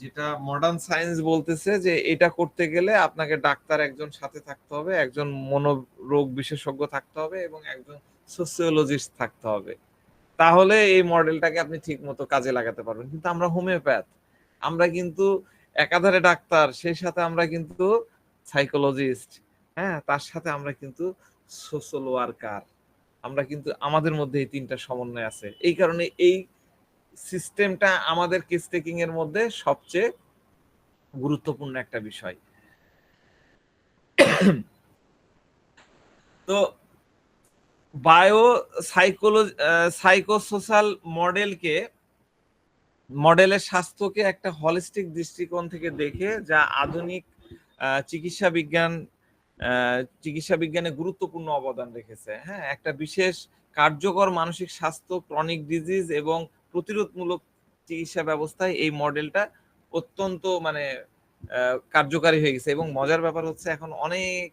যেটা মডার্ন সায়েন্স বলতেছে যে এটা করতে গেলে আপনাকে ডাক্তার একজন সাথে থাকতে হবে, একজন মনোরোগ বিশেষজ্ঞ থাকতে হবে এবং একজন সোসিওলজিস্ট থাকতে হবে, তাহলে এই মডেলটাকে আপনি ঠিক মতো কাজে লাগাতে পারবেন। কিন্তু আমরা হোমিওপ্যাথ, আমরা কিন্তু একাধারে ডাক্তার, সেই সাথে আমরা কিন্তু সাইকোলজিস্ট, হ্যাঁ, তার সাথে আমরা কিন্তু সোশ্যাল ওয়ার্কার, আমরা কিন্তু আমাদের মধ্যে এই তিনটা সমন্বয় আছে। এই কারণে এই সিস্টেমটা আমাদের কেস টেকিং এর মধ্যে সবচেয়ে গুরুত্বপূর্ণ একটা বিষয়। তো বায়ো সাইকোসোশ্যাল মডেলের স্বাস্থ্যকে একটা হলিস্টিক দৃষ্টিকোণ থেকে দেখে, যা আধুনিক চিকিৎসা বিজ্ঞানে গুরুত্বপূর্ণ অবদান রেখেছে। হ্যাঁ, একটা বিশেষ কার্যকর মানসিক স্বাস্থ্য, ক্রনিক ডিজিজ এবং প্রতিরোধমূলক চিকিৎসা ব্যবস্থায় এই মডেলটা অত্যন্ত মানে কার্যকারী হয়ে গেছে। এবং মজার ব্যাপার হচ্ছে এখন অনেক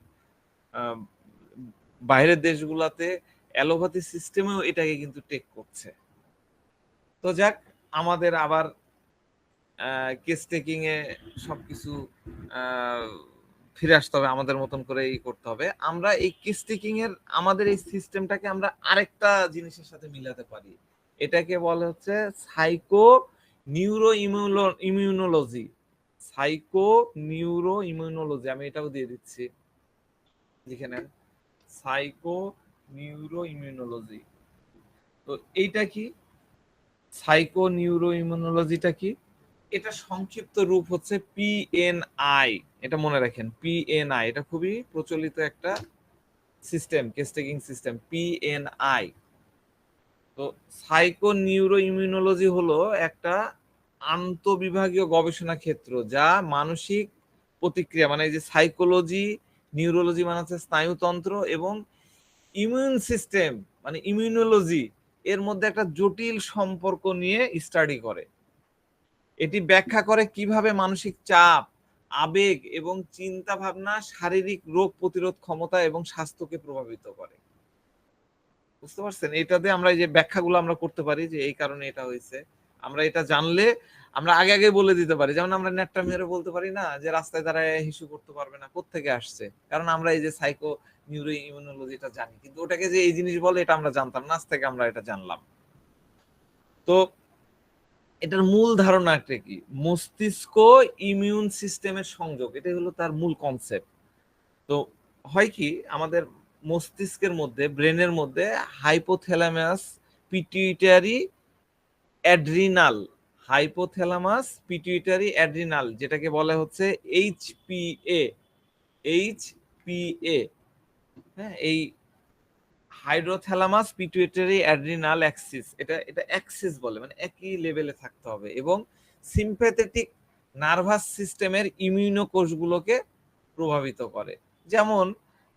বাইরের দেশগুলাতে অ্যালোপ্যাথি সিস্টেমেও এটাকে কিন্তু টেক করছে। তো যাক, আমাদের আবার কেস টেকিং এ সবকিছু ফিরে আসতে হবে, আমাদের মতন করে করতে হবে। আমরা এই কেস টেকিং এর আমাদের এই সিস্টেমটাকে আমরা আরেকটা জিনিসের সাথে মিলাতে পারি, এটাকে বলে হচ্ছে psycho neuro immunology. Psycho neuro immunology, আমি এটাও দিয়ে দিচ্ছি, লিখে নেন, সাইকো নিউরো ইমিউনোলজি। তো এইটা কি, সাইকো নিউরো ইমিউনোলজিটা কি? এটা সংক্ষিপ্ত রূপ হচ্ছে পিএনআই। এটা মনে রাখেন, পিএনআই, এটা খুবই প্রচলিত একটা সিস্টেম, কেস টেকিং সিস্টেম, পিএনআই। তো সাইকো নিউরো ইমিউনোলজি হলো একটা আন্তঃবিভাগীয় গবেষণা ক্ষেত্র, যা মানসিক প্রতিক্রিয়া, মানে এই যে সাইকোলজি, নিউরোলজি মানে হচ্ছে স্নায়ুতন্ত্র, এবং ইমিউন সিস্টেম মানে ইমিউনোলজি, এর মধ্যে একটা জটিল সম্পর্ক নিয়ে স্টাডি করে। এটি ব্যাখ্যা করে কিভাবে মানসিক চাপ, আবেগ এবং চিন্তা ভাবনা শারীরিক রোগ প্রতিরোধ ক্ষমতা এবং স্বাস্থ্যকে প্রভাবিত করে। বুঝতে পারছেন? এটাতে আমরা এই যে ব্যাখ্যাগুলো আমরা করতে পারি যে এই কারণে এটা হয়েছে। আমরা এটা জানলে আমরা আগে আগে বলে দিতে পারি। যেমন আমরা নেটটা মেরে বলতে পারি না যে রাস্তায় দাঁড়ায় হিসু করতে পারবে না, কোত্থেকে আসছে, কারণ আমরা এই যে সাইকো নিউরো ইমিউনোলজিটা জানি, কিন্তু ওটাকে যে এই জিনিস বলে এটা আমরা জানতাম না, আজ থেকে আমরা এটা জানলাম। তো এটার মূল ধারণাটা কি, মস্তিষ্ক ইমিউন সিস্টেমের সংযোগ, এটাই হলো তার মূল কনসেপ্ট। তো হয় কি, আমাদের মস্তিষ্কের মধ্যে, ব্রেনের মধ্যে hypothalamus, pituitary, adrenal, hypothalamus, pituitary, adrenal, যেটাকে বলা হচ্ছে এইচপিএ, এইচপিএ, হ্যাঁ, এই হাইড্রোথ্যালামাস, পিটুইটারি, অ্যাড্রিনাল অ্যাক্সিস, এটা অ্যাক্সিস বলে, মানে একই লেভেলে থাকতে হবে, এবং সিম্প্যাথেটিক নার্ভাস সিস্টেমের ইমিউনো কোষগুলোকে প্রভাবিত করে। যেমন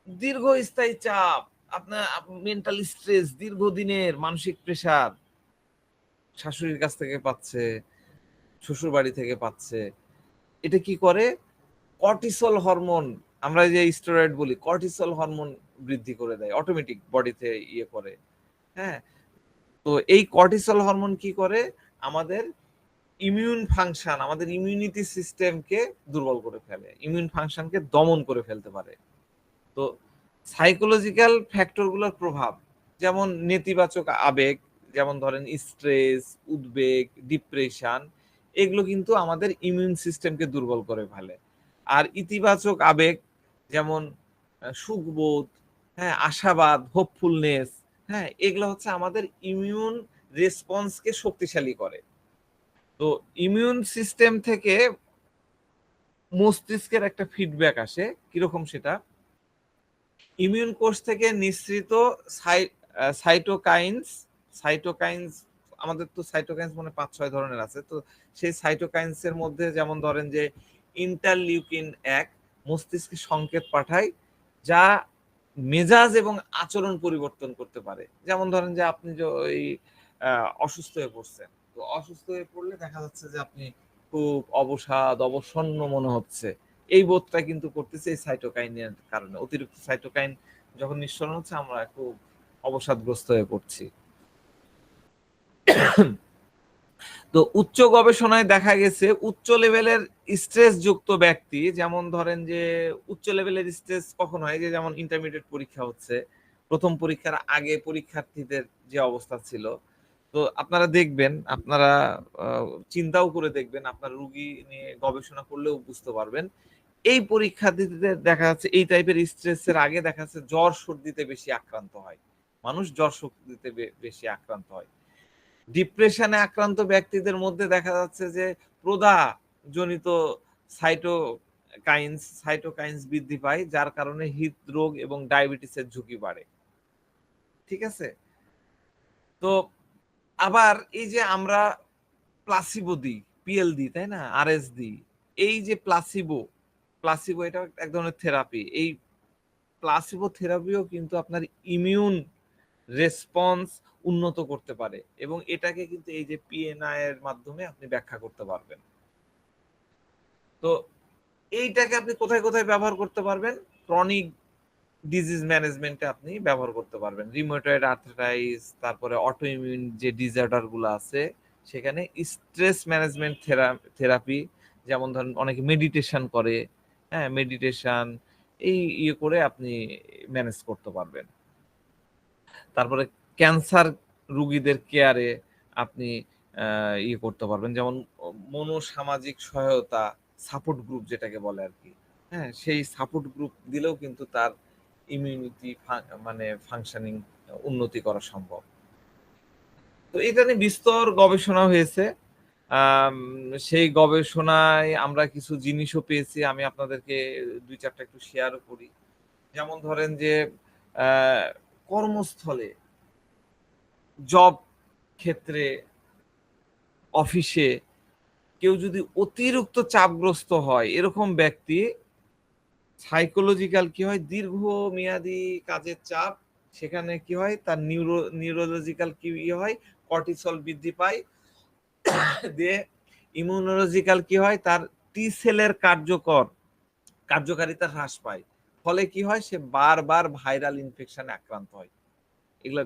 দীর্ঘস্থায়ী চাপ, আপনার মেন্টাল স্ট্রেস, দীর্ঘদিনের মানসিক প্রেসার, শাশুড়ির কাছ থেকে পাচ্ছে, শ্বশুর বাড়ি থেকে পাচ্ছে, এটা কি করে, কর্টিসল হরমোন, আমরা যে স্টেরয়েড বলি, কর্টিসল হরমোন বৃদ্ধি করে দেয়, অটোমেটিক বডিতে ইয়ে করে। হ্যাঁ, তো এই কর্টিসল হরমোন কি করে, আমাদের ইমিউন ফাংশন, আমাদের ইমিউনিটি সিস্টেমকে দুর্বল করে ফেলে, ইমিউন ফাংশনকে দমন করে ফেলতে পারে। তো সাইকোলজিক্যাল ফ্যাক্টরগুলোর প্রভাব, যেমন নেতিবাচক আবেগ, যেমন ধরেন স্ট্রেস, উদ্বেগ, ডিপ্রেশন, এগুলো কিন্তু আমাদের ইমিউন সিস্টেমকে দুর্বল করে ফেলে। আর ইতিবাচক আবেগ যেমন সুখবোধ, হ্যাঁ, আশাবাদ, হোপফুলনেস, হ্যাঁ, এগুলো হচ্ছে আমাদের ইমিউন রেসপন্সকে শক্তিশালী করে। তো ইমিউন সিস্টেম থেকে মস্তিষ্কের একটা ফিডব্যাক আসে, কিরকম সেটা, ইমিউন কোষ থেকে নিঃসৃত সাইটোকাইন্স সাইটোকাইন্স আমাদের তো সাইটোকাইন্স মানে 5-6 ধরনের আছে। তো সেই সাইটোকাইন্সের মধ্যে যেমন ধরেন যে ইন্টারলিউকিন 1 মস্তিষ্কে সংকেত পাঠায়, যা মেজাজ এবং আচরণ পরিবর্তন করতে পারে। যেমন ধরেন যে আপনি যে ওই অসুস্থ হয়ে পড়ছেন, তো অসুস্থ হয়ে পড়লে দেখা যাচ্ছে যে আপনি খুব অবসাদ, অবসন্ন মনে হচ্ছে। এই বোধটা কিন্তু করতেছে এই সাইটোকাইনের কারণে। অতিরিক্ত সাইটোকাইন যখন নিঃসরণ হচ্ছে আমরা খুব অবসাদগ্রস্ত হয়ে পড়ছি। তো উচ্চ গবেষণায় দেখা গেছে উচ্চ লেভেলের স্ট্রেস যুক্ত ব্যক্তি, যেমন ধরেন যে উচ্চ লেভেলের স্ট্রেস কখন হয়, যে যেমন ইন্টারমিডিয়েট পরীক্ষা হচ্ছে, প্রথম পরীক্ষার আগে পরীক্ষার্থীদের যে অবস্থা ছিল, তো আপনারা দেখবেন, আপনারা চিন্তাও করে দেখবেন, আপনার রুগী নিয়ে গবেষণা করলেও বুঝতে পারবেন, এই পরীক্ষার্থীদের দেখা যাচ্ছে এই টাইপের স্ট্রেসের আগে দেখা যাচ্ছে জ্বর সর্দিতে বেশি আক্রান্ত হয়, মানুষ জ্বর সর্দিতে বেশি আক্রান্ত হয়। ডিপ্রেশনে আক্রান্ত ব্যক্তিদের মধ্যে দেখা যাচ্ছে যে প্রদাহ জনিত সাইটোকাইন্স বৃদ্ধি পায়, যার কারণে হৃদরোগ এবং ডায়াবেটিসের ঝুঁকি বাড়ে। ঠিক আছে? তো আবার এই যে আমরা প্লাসিবো দিই, পিএল দিই, তাই না, আরএস দিই, এই যে প্লাসিবো এটা এক ধরনের থেরাপি। এই প্লাসিবো থেরাপিও কিন্তু আপনার ইমিউন রেসপন্স উন্নত করতে পারে, এবং এটাকে কিন্তু এই যে পিএনআই এর মাধ্যমে আপনি ব্যাখ্যা করতে পারবেন। তো এইটাকে আপনি কোথায় কোথায় ব্যবহার করতে পারবেন? ক্রনিক ডিজিজ ম্যানেজমেন্টে আপনি ব্যবহার করতে পারবেন। রিউমেটয়েড আর্থ্রাইটিস, তারপরে অটোইমিউন যে ডিসঅর্ডার গুলো আছে সেখানে স্ট্রেস ম্যানেজমেন্ট থেরাপি, যেমন ধরেন অনেকে মেডিটেশন করে, হ্যাঁ, মেডিটেশন এই ইয়ে করে আপনি ম্যানেজ করতে পারবেন। তারপরে ক্যান্সার রোগীদের কেয়ারে আপনি ইয়ে করতে পারবেন, যেমন মনোসামাজিক সহায়তা, সাপোর্ট গ্রুপ যেটাকে বলে আর কি, হ্যাঁ, সেই সাপোর্ট গ্রুপ দিলেও কিন্তু তার ইমিউনিটি মানে ফাংশনিং উন্নতি করা সম্ভব। তো এটা নিয়ে বিস্তর গবেষণা হয়েছে। সেই গবেষণায় আমরা কিছু জিনিসও পেয়েছি, আমি আপনাদেরকে 2-4টা একটু শেয়ারও করি। যেমন ধরেন যে কর্মস্থলে, জব ক্ষেত্রে, অফিসে কেউ যদি অতিরিক্ত চাপগ্রস্ত হয়, এরকম ব্যক্তি সাইকোলজিক্যাল কি হয়, দীর্ঘমেয়াদী কাজের চাপ, সেখানে কি হয় তার নিউরোলজিক্যাল কি হয়, কর্টিসল বৃদ্ধি পায়, দিয়ে ইমিউনোলজিক্যাল কি হয়, তার টি সেলের কার্যকারিতা হ্রাস পায়, ফলে কি হয়, সে বারবার ভাইরাল ইনফেকশনে আক্রান্ত হয়। এগুলা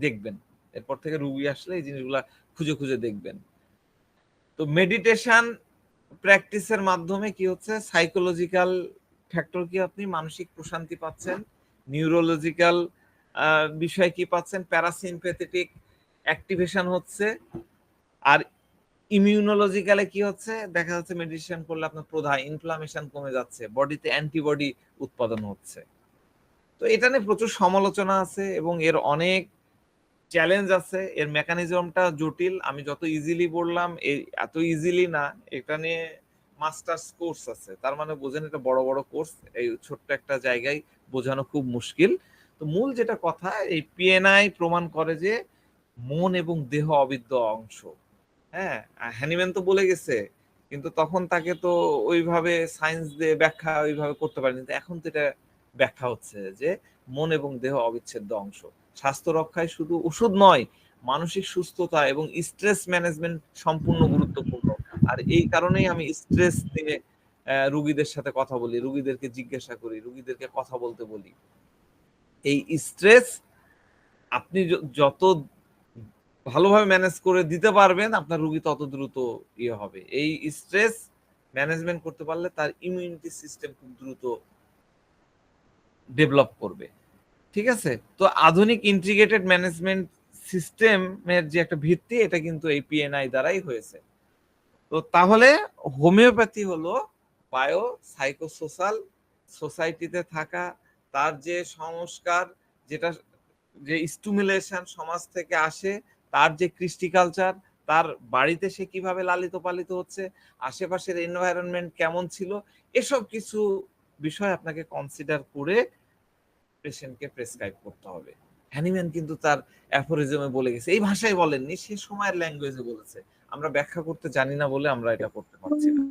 দেখবেন, এরপর থেকে রুগী আসলে এই জিনিসগুলা খুঁজে খুঁজে দেখবেন। তো মেডিটেশন প্র্যাকটিসের মাধ্যমে কি হচ্ছে, সাইকোলজিক্যাল ফ্যাক্টর কি আপনি মানসিক প্রশান্তি পাচ্ছেন, নিউরোলজিক্যাল বিষয় কি পাচ্ছেন, প্যারাসিম্প্যাথেটিক অ্যাক্টিভেশন হচ্ছে, আর ইমিউনোলজিক্যালে কি হচ্ছে, দেখা যাচ্ছে মেডিটেশন করলে আপনার প্রদাহ, ইনফ্লামেশন কমে যাচ্ছে, বডিতে অ্যান্টিবডি উৎপাদন হচ্ছে। তো এটা নিয়ে প্রচুর সমালোচনা আছে এবং এর অনেক চ্যালেঞ্জ আছে, এর মেকানিজমটা জটিল। আমি যত ইজিলি বললাম, এত ইজিলি না, এটা নিয়ে মাস্টার্স কোর্স আছে, তার মানে বোঝেন এটা বড় বড় কোর্স, এই ছোট্ট একটা জায়গায় বোঝানো খুব মুশকিল। তো মূল যেটা কথা, এই পিএনআই প্রমাণ করে যে মন এবং দেহ অবিদ্য অংশ। হ্যাঁ, হ্যানিম্যান তো বলে গেছে, কিন্তু তখন তাকে তো ওইভাবে সায়েন্স দিয়ে ব্যাখ্যা ওইভাবে করতে পারেনি, কিন্তু এখন তো এটা ব্যাখ্যা হচ্ছে যে মন এবং দেহ অবিচ্ছেদ্য অংশ। স্বাস্থ্য রক্ষায় শুধু ওষুধ নয়, মানসিক সুস্থতা এবং স্ট্রেস ম্যানেজমেন্ট সম্পূর্ণ গুরুত্বপূর্ণ। আর এই কারণেই আমি স্ট্রেস নিয়ে রুগীদের সাথে কথা বলি, রুগীদেরকে জিজ্ঞাসা করি, রুগীদেরকে কথা বলতে বলি। এই স্ট্রেস আপনি যত ভালোভাবে ম্যানেজ করে দিতে পারবেন, আপনার রুগী তত দ্রুত ইয়ে হবে। এই স্ট্রেস ম্যানেজমেন্ট করতে পারলে তার ইমিউনিটি সিস্টেম খুব দ্রুত ডেভেলপ করবে। ঠিক আছে? তো আধুনিক ইন্টিগ্রেটেড ম্যানেজমেন্ট সিস্টেমের যে একটা ভিত্তি, এটা কিন্তু এই পিএনআই দ্বারাই হয়েছে। তো তাহলে হোমিওপ্যাথি হলো বায়ো সাইকোসোশ্যাল সোসাইটিতে থাকা, তার যে সংস্কার, যেটা যে স্টিমুলেশন সমাজ থেকে আসে, তার যে কৃষ্টি কালচার, তার বাড়িতে সে কিভাবে লালিত পালিত হচ্ছে, আশেপাশের এনভায়রনমেন্ট কেমন ছিল, এসব কিছু বিষয় আপনাকে কনসিডার করে পেশেন্টকে প্রেসক্রাইব করতে হবে। হ্যানিম্যান কিন্তু তার অ্যাফোরিজমে বলে গেছে, এই ভাষায় বলেননি, সে সময়ের ল্যাঙ্গুয়েজে বলেছে। আমরা ব্যাখ্যা করতে জানি না বলে আমরা এটা করতে পারছি না।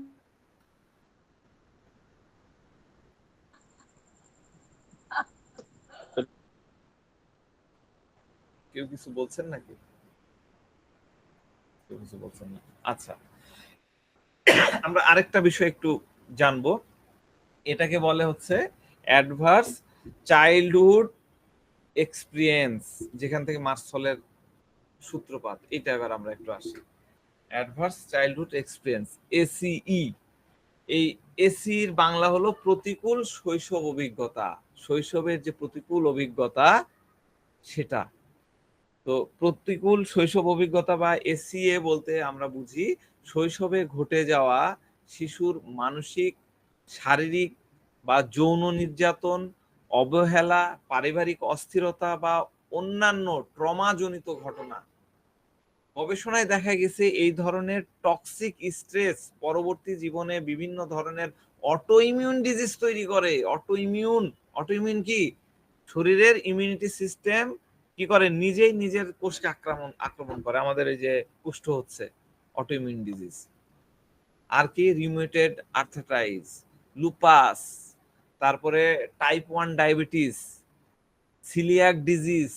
কেউ কিছু বলছেন নাকি? কেউ কিছু বলছেন না। আচ্ছা, আমরা আরেকটা বিষয় একটু জানবো। এটাকে বলে হচ্ছে অ্যাডভার্স চাইল্ডহুড এক্সপিরিয়েন্স, যেখান থেকে মার্সলের সূত্রপাত। এটা এবার আমরা একটু আসি। Adverse childhood experience, এসিই। এই এসির বাংলা হলো প্রতিকূল শৈশব অভিজ্ঞতা। শৈশবের যে প্রতিকূল অভিজ্ঞতা সেটা। তো প্রতিকূল শৈশব অভিজ্ঞতা বা এসিএ বলতে আমরা বুঝি শৈশবে ঘটে যাওয়া শিশুর মানসিক, শারীরিক বা যৌন নির্যাতন, অবহেলা, পারিবারিক অস্থিরতা বা অন্যান্য ট্রমাজনিত ঘটনা। গবেষণায় দেখা গেছে এই ধরনের টক্সিক স্ট্রেস পরবর্তী জীবনে বিভিন্ন ধরনের অটো ইমিউন ডিজিজ তৈরি করে। অটো ইমিউন কি? শরীরের ইমিউনিটি সিস্টেম কি করে? নিজেই নিজের কোষকে আক্রমণ করে। আমাদের এই যে কুষ্ঠ হচ্ছে অটো ইমিউন ডিজিজ। আর কি? রিউমেটেড আর্থ্রাইটিস, লুপাস, তারপরে type 1 diabetes, celiac disease,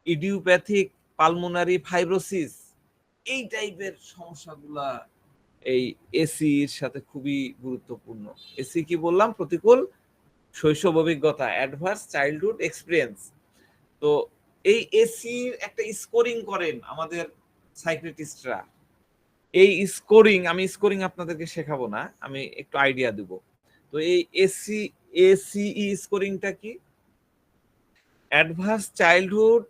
idiopathic pulmonary fibrosis, এই টাইপের সমস্যাগুলা এই এসি এর সাথে খুবই গুরুত্বপূর্ণ। এসি কি বললাম? প্রতিকূল শৈশব অভিজ্ঞতা, অ্যাডভার্স চাইল্ডহুড এক্সপিরিয়েন্স। তো এই এসি একটা স্কোরিং করেন আমাদের সাইকিয়াট্রিস্টরা। এই স্কোরিং আপনাদেরকে শেখাবো না, আমি একটু আইডিয়া দেব। তো এই এসিই স্কোরিংটা কি? অ্যাডভার্স চাইল্ডহুড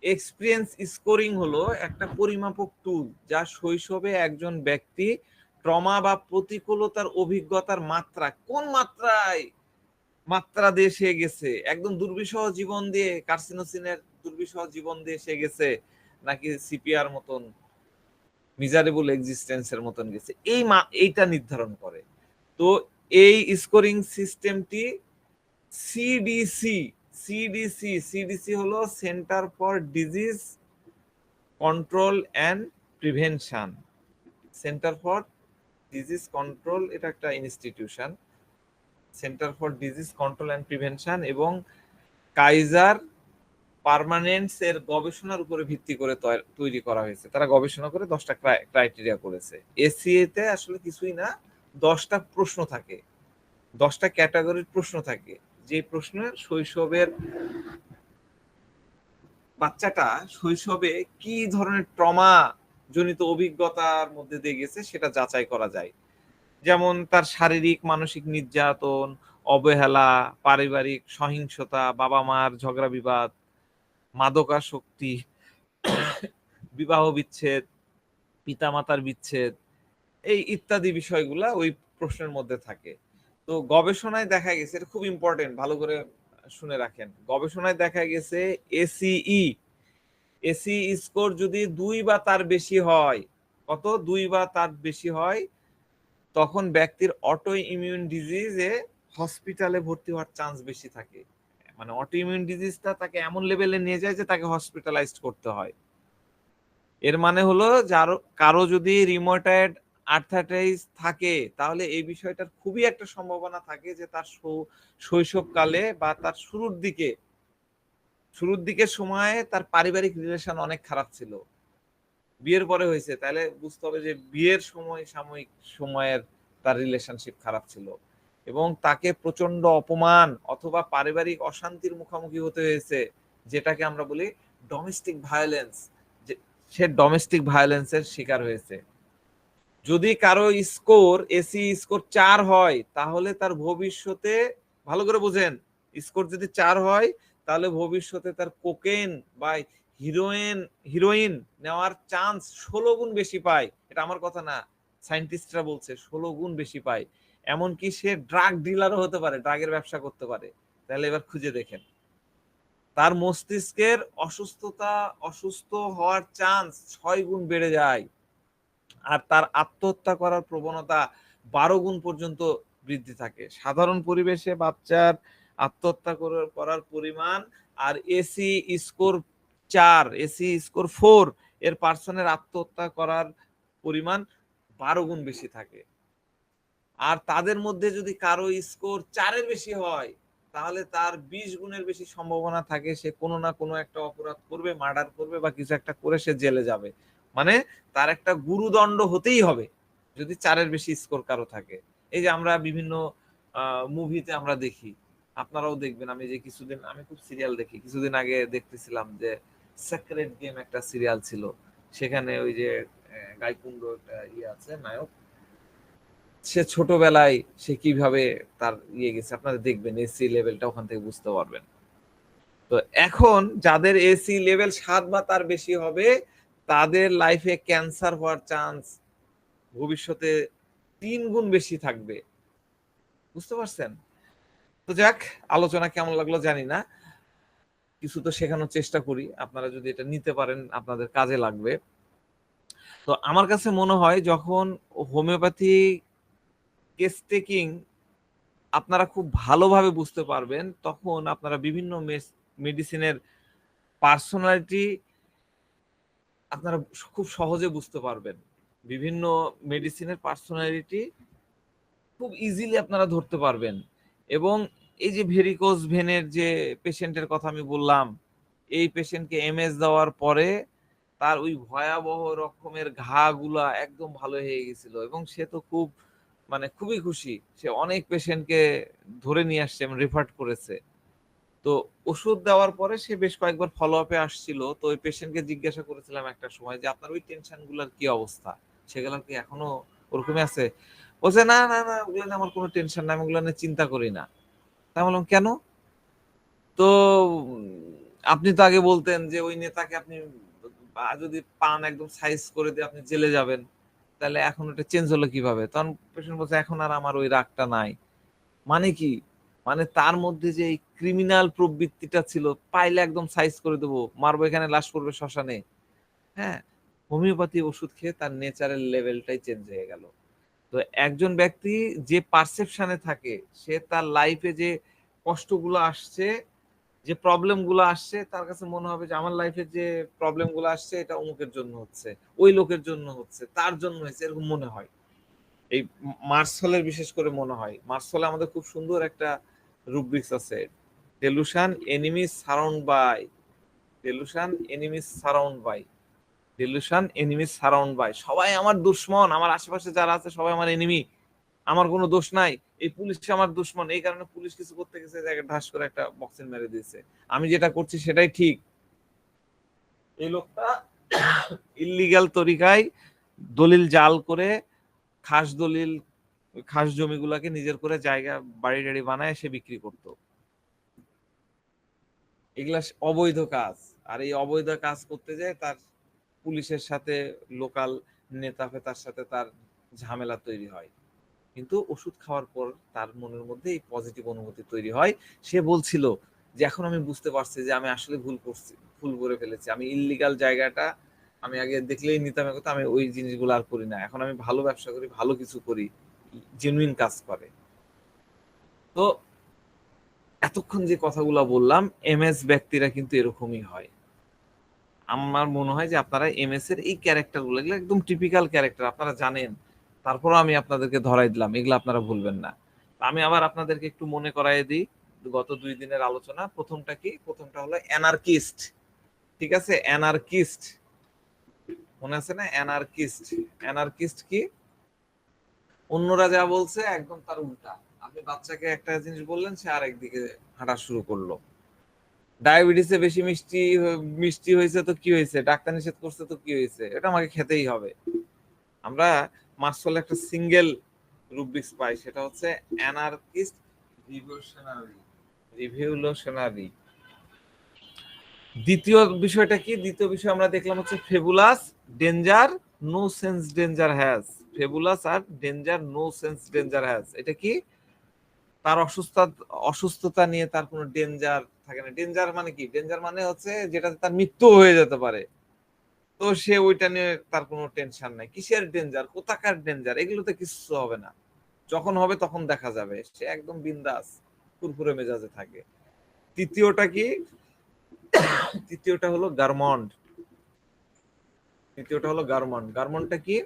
এক্সপিরিয়েন্স স্কোরিং হলো একটা পরিমাপক টুল যা শৈশবে একজন ব্যক্তি ট্রমা বা প্রতিকূলতার অভিজ্ঞতার মাত্রা, কোন মাত্রা দিয়ে সে গেছে, একদম দুর্বিষহ জীবন দিয়ে, কার্সিনোসিনের দুর্বিষহ জীবন দিয়ে সে গেছে, নাকি সিপিআর মতন মিজারেবল এক্সিস্টেন্সের মতন গেছে, এইটা নির্ধারণ করে। তো এই স্কোরিং সিস্টেমটি সিডিসি হলো centre for disease control and prevention. Centre for disease control, এটা একটা institution, centre for disease control and prevention, এবং কাইজার পার্মানেন্টস এর গবেষণার উপরে ভিত্তি করে তৈরি করা হয়েছে। তারা গবেষণা করে 10টা ক্রাইটেরিয়া করেছে। এসিএ তে আসলে কিছুই না, 10টা প্রশ্ন থাকে, 10টা ক্যাটাগরির প্রশ্ন থাকে, যে প্রশ্নের বাচ্চাটা শৈশবে কি ধরনের ট্রমা জনিত অভিজ্ঞতার মধ্যে দিয়ে গেছে সেটা যাচাই করা যায়। যেমন তার শারীরিক মানসিক নির্যাতন, অবহেলা, পারিবারিক সহিংসতা, বাবা মার ঝগড়া বিবাদ, মাদকাসক্তি, বিবাহ বিচ্ছেদ, পিতামাতার বিচ্ছেদ, এই ইত্যাদি বিষয়গুলা ওই প্রশ্নের মধ্যে থাকে। তো গবেষণায় দেখা গেছে, এটা খুব ইম্পর্টেন্ট, ভালো করে শুনে রাখেন। গবেষণায় দেখা গেছে এসি স্কোর যদি 2 বা তার বেশি হয়, কত? 2 বা তার বেশি হয়, তখন ব্যক্তির অটো ইমিউন ডিজিজে হসপিটালে ভর্তি হওয়ার চান্স বেশি থাকে। মানে অটো ইমিউন ডিজিজটা তাকে এমন লেভেলে নিয়ে যায় যে তাকে হসপিটালাইজড করতে হয়। এর মানে হলো কারো যদি রিউমাটয়েড আর্থ্রাইটিস থাকে, তাহলে এই বিষয়টার খুবই একটা সম্ভাবনা থাকে যে তার শৈশবকালে বা তার শুরুর দিকের সময়ে তার পারিবারিক রিলেশন অনেক খারাপ ছিল, বিয়ের পরে হয়েছে, তাহলে বুঝতে হবে যে বিয়ের সাময়িক সময়ের তার রিলেশনশিপ খারাপ ছিল, এবং তাকে প্রচন্ড অপমান অথবা পারিবারিক অশান্তির মুখোমুখি হতে হয়েছে, যেটাকে আমরা বলি ডোমেস্টিক ভায়োলেন্স। সে ডোমেস্টিক ভায়োলেন্সের শিকার হয়েছে। যদি কারো এসি স্কোর 4 হয়, তাহলে তার ভবিষ্যতে, ভালো করে বুঝেন, স্কোর যদি 4 হয় তাহলে ভবিষ্যতে তার কোকেন বা হিরোইন নেওয়ার চান্স 16 গুণ বেশি পায়। এটা আমার কথা না, সায়েন্টিস্টরা বলছে 16 গুণ বেশি পায়। এমনকি সে ড্রাগ ডিলারও হতে পারে, ড্রাগের ব্যবসা করতে পারে। তাহলে এবার খুঁজে দেখেন, তার মস্তিষ্কের অসুস্থ হওয়ার চান্স 6 গুণ বেড়ে যায়, আর তার আত্মহত্যা করার প্রবণতা 12 গুণ পর্যন্ত বৃদ্ধি থাকে। সাধারণ পরিবেশে বাচ্চার আত্মহত্যা করার পরিমাণ আর এসি স্কোর 4, এসি স্কোর 4 এর পার্সনের আত্মহত্যা করার পরিমাণ 12 গুণ বেশি থাকে। আর তাদের মধ্যে যদি কারো স্কোর 4-এর বেশি হয়, তাহলে তার 20 গুণের বেশি সম্ভাবনা থাকে সে কোনো না কোনো একটা অপরাধ করবে, মার্ডার করবে বা কিছু একটা করে সে জেলে যাবে। মানে তার একটা গুরুদণ্ড হতেই হবে যদি 4-এর বেশি স্কোর কারো থাকে। এই যে আমরা বিভিন্ন মুভিতে আমরা দেখি, আপনারাও দেখবেন, আমি খুব সিরিয়াল দেখি, কিছুদিন আগে দেখতেছিলাম যে সেক্রেট গেম একটা সিরিয়াল ছিল, সেখানে ওই যে গাইকুন্ড একটা আছে নায়ক, সে ছোটবেলায় সে কিভাবে তার গেছে, আপনারা দেখবেন এসি লেভেলটা ওখান থেকে বুঝতে পারবেন। তো এখন যাদের এসি লেভেল 7 বা তার বেশি হবে, তাদের লাইফে ক্যান্সার হওয়ার চান্স ভবিষ্যতে 3 গুণ বেশি থাকবে। বুঝতে পারছেন? তো যাক, আলোচনা কেমন লাগলো জানি না, কিছু তো শেখানোর চেষ্টা করি, আপনারা যদি এটা নিতে পারেন আপনাদের কাজে লাগবে। তো আমার কাছে মনে হয় যখন হোমিওপ্যাথি কেস টেকিং আপনারা খুব ভালোভাবে বুঝতে পারবেন, তখন আপনারা বিভিন্ন মেডিসিনের পার্সোনালিটি আপনারা খুব সহজে বুঝতে পারবেন। বিভিন্ন মেডিসিনের পার্সোনালিটি খুব ইজিলি আপনারা ধরতে পারবেন। এবং এই যে ভেরিকোজ ভেনের যে পেশেন্টের কথা আমি বললাম, এই পেশেন্টকে এমএস দেওয়ার পরে তার ওই ভয়াবহ রকমের ঘা গুলা একদম ভালো হয়ে গেছিল, এবং সে তো খুবই খুশি, সে অনেক পেশেন্টকে ধরে নিয়ে আসছে এবং রেফার করেছে। তো ওষুধ দেওয়ার পরে সে বেশ কয়েকবার ফলো আপে আসছিল, তো ওই পেশেন্টকে জিজ্ঞাসা করেছিলাম একটা সময় যে আপনার ওই টেনশন গুলার কি অবস্থা, সেগুলো কি এখনো ওরকমই আছে? বলছে না না না, ওগুলো নিয়ে আমার কোনো টেনশন নাই, আমি ওগুলো নিয়ে চিন্তা করি না। তাই বললাম কেন? তো আপনি তো আগে বলতেন যে ওই নেতাকে আপনি যদি পান একদম সাইজ করে দিয়ে আপনি জেলে যাবেন, তাহলে এখন ওটা চেঞ্জ হলো কিভাবে? তখন পেশেন্ট বলছে এখন আর আমার ওই রাগটা নাই। মানে কি? মানে তার মধ্যে যে এই ক্রিমিনাল প্রবৃত্তিটা ছিল, পাইলে একদম সাইজ করে দেবো, মারবো, এখানে লাশ করবে শ্মশানে। হ্যাঁ, হোমিওপ্যাথি ওষুধ খেয়ে তার নেচারের লেভেলটাই চেঞ্জ হয়ে গেল। তো একজন ব্যক্তি যে পারসেপশনে থাকে, সে তার লাইফে যে কষ্টগুলো আসছে, যে প্রবলেম গুলো আসছে, তার কাছে মনে হবে যে আমার লাইফে যে প্রবলেম গুলো আসছে এটা অমুকের জন্য হচ্ছে, ওই লোকের জন্য হচ্ছে, তার জন্য হয়েছে, এরকম মনে হয়। এই মার্সলের বিশেষ করে মনে হয়, মার্সলে আমাদের খুব সুন্দর একটা রুব্রিক্স আছে, delusion enemies surround by, delusion enemies surround by, delusion enemies surround by. সবাই আমার দুশ্মন, আমার আশেপাশে যারা আছে সবাই আমার এনিমি, আমার কোনো দোষ নাই, এই পুলিশ আমার দুশ্মন, এই কারণে পুলিশ কিছু করতে গেছে, জায়গায় ঢাস করে একটা বক্সিং মেরে দিয়েছে, আমি যেটা করছি সেটাই ঠিক। এই লোকটা ইল্লিগাল তরিকায় দলিল জাল করে খাস জমিগুলাকে নিজের করে জায়গা বাড়ি টাড়ি বানায় সে বিক্রি করত। এগুলা অবৈধ কাজ, আর এই অবৈধ কাজ করতে যায় তার পুলিশের সাথে, লোকাল নেতা ফেতার সাথে তার ঝামেলা তৈরি হয়। কিন্তু ওষুধ খাওয়ার পর তার মনের মধ্যে এই পজিটিভ অনুভূতি তৈরি হয়। সে বলছিল যে এখন আমি বুঝতে পারছি যে আমি আসলে ভুল করে ফেলেছি, আমি ইল্লিগাল জায়গাটা আমি আগে দেখলেই নিতাম, আমি ওই জিনিসগুলো আর করি না, এখন আমি ভালো ব্যবসা করি, ভালো কিছু করি, জেনুইন কাজ করে। তো এতক্ষণ যে কথাগুলো বললাম, এমএস ব্যক্তিরা কিন্তু এরকমই হয়। আমার মনে হয় যে আপনারা এমএস এর এই ক্যারেক্টার গুলো, এগুলো একদম টিপিক্যাল ক্যারেক্টার, আপনারা জানেন, তারপরও আমি আপনাদেরকে ধরাই দিলাম, এগুলো আপনারা ভুলবেন না। আমি আবার আপনাদেরকে একটু মনে করাই দিই গত 2 দিনের আলোচনা। প্রথমটা কি? প্রথমটা হলো অ্যানার্কিস্ট। ঠিক আছে, অ্যানার্কিস্ট মনে আছে না? অ্যানার্কিস্ট, অ্যানার্কিস্ট কি? অন্যরা যা বলছে একদম তার উল্টা। আপনি বাচ্চাকে একটা জিনিস বললেন, সে আরেক দিকে হাঁটা শুরু করলো। ডায়াবেটিসে বেশি মিষ্টি হয়েছে তো কি হয়েছে, ডাক্তার নিষেধ করছে তো কি হয়েছে, এটা আমাকে খেতেই হবে। আমরা মার্সলে একটা সিঙ্গেল রুব্রিক্স পাই, সেটা হচ্ছে অ্যানার্কিস্ট রিভলিউশনারি, রিভলিউশনারি। দ্বিতীয় বিষয়টা কি? দ্বিতীয় বিষয় আমরা দেখলাম হচ্ছে fabulous danger, no sense danger has. Fabulous আর danger no sense danger has. এটা কি? তার অসুস্থতা নিয়ে তার কোনো ডেঞ্জার থাকে না। ডেঞ্জার মানে কি? ডেঞ্জার মানে হচ্ছে যেটাতে তার মৃত্যু হয়ে যেতে পারে, তো সে ওইটা নিয়ে তার কোনো টেনশন নাই। কিসের ডেঞ্জার, কোথাকার ডেঞ্জার, এগুলোতে কিছু হবে না, যখন হবে তখন দেখা যাবে। সে একদম বিন্দাস ফুরফুরে মেজাজে থাকে। তৃতীয়টা কি? তৃতীয়টা হলো গারমন্ড। তৃতীয়টা হলো গারমন্ড। গারমন্ডটা কি?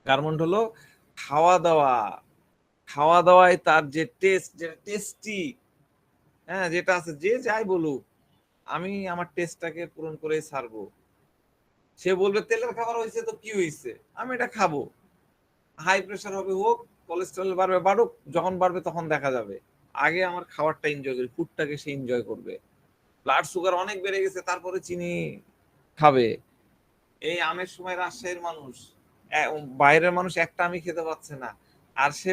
গারমন্ড হলো খাওয়া দাওয়া। খাওয়া দাওয়ায় তার যে টেস্ট, যেটা টেস্টি, হ্যাঁ, যেটা আছে, যে যাই বলুক, আমি আমার টেস্টটাকে পূরণ করে ছাড়বো। সে বলবে তেলের খাবার হয়েছে তো কি হয়েছে, আমি এটা খাবো। হাই প্রেশার হবে হোক, কোলেস্টেরল বাড়বে বাড়ুক, যখন বাড়বে তখন দেখা যাবে। আগে আমার খাবারটা এনজয় করি, ফুডটাকে সে এনজয় করবে। ব্লাড সুগার অনেক বেড়ে গেছে, তারপরে চিনি খাবে। এই আমের সময় রাজশাহীর মানুষ, বাইরের মানুষ একটা আমি খেতে পাচ্ছে না, আর সে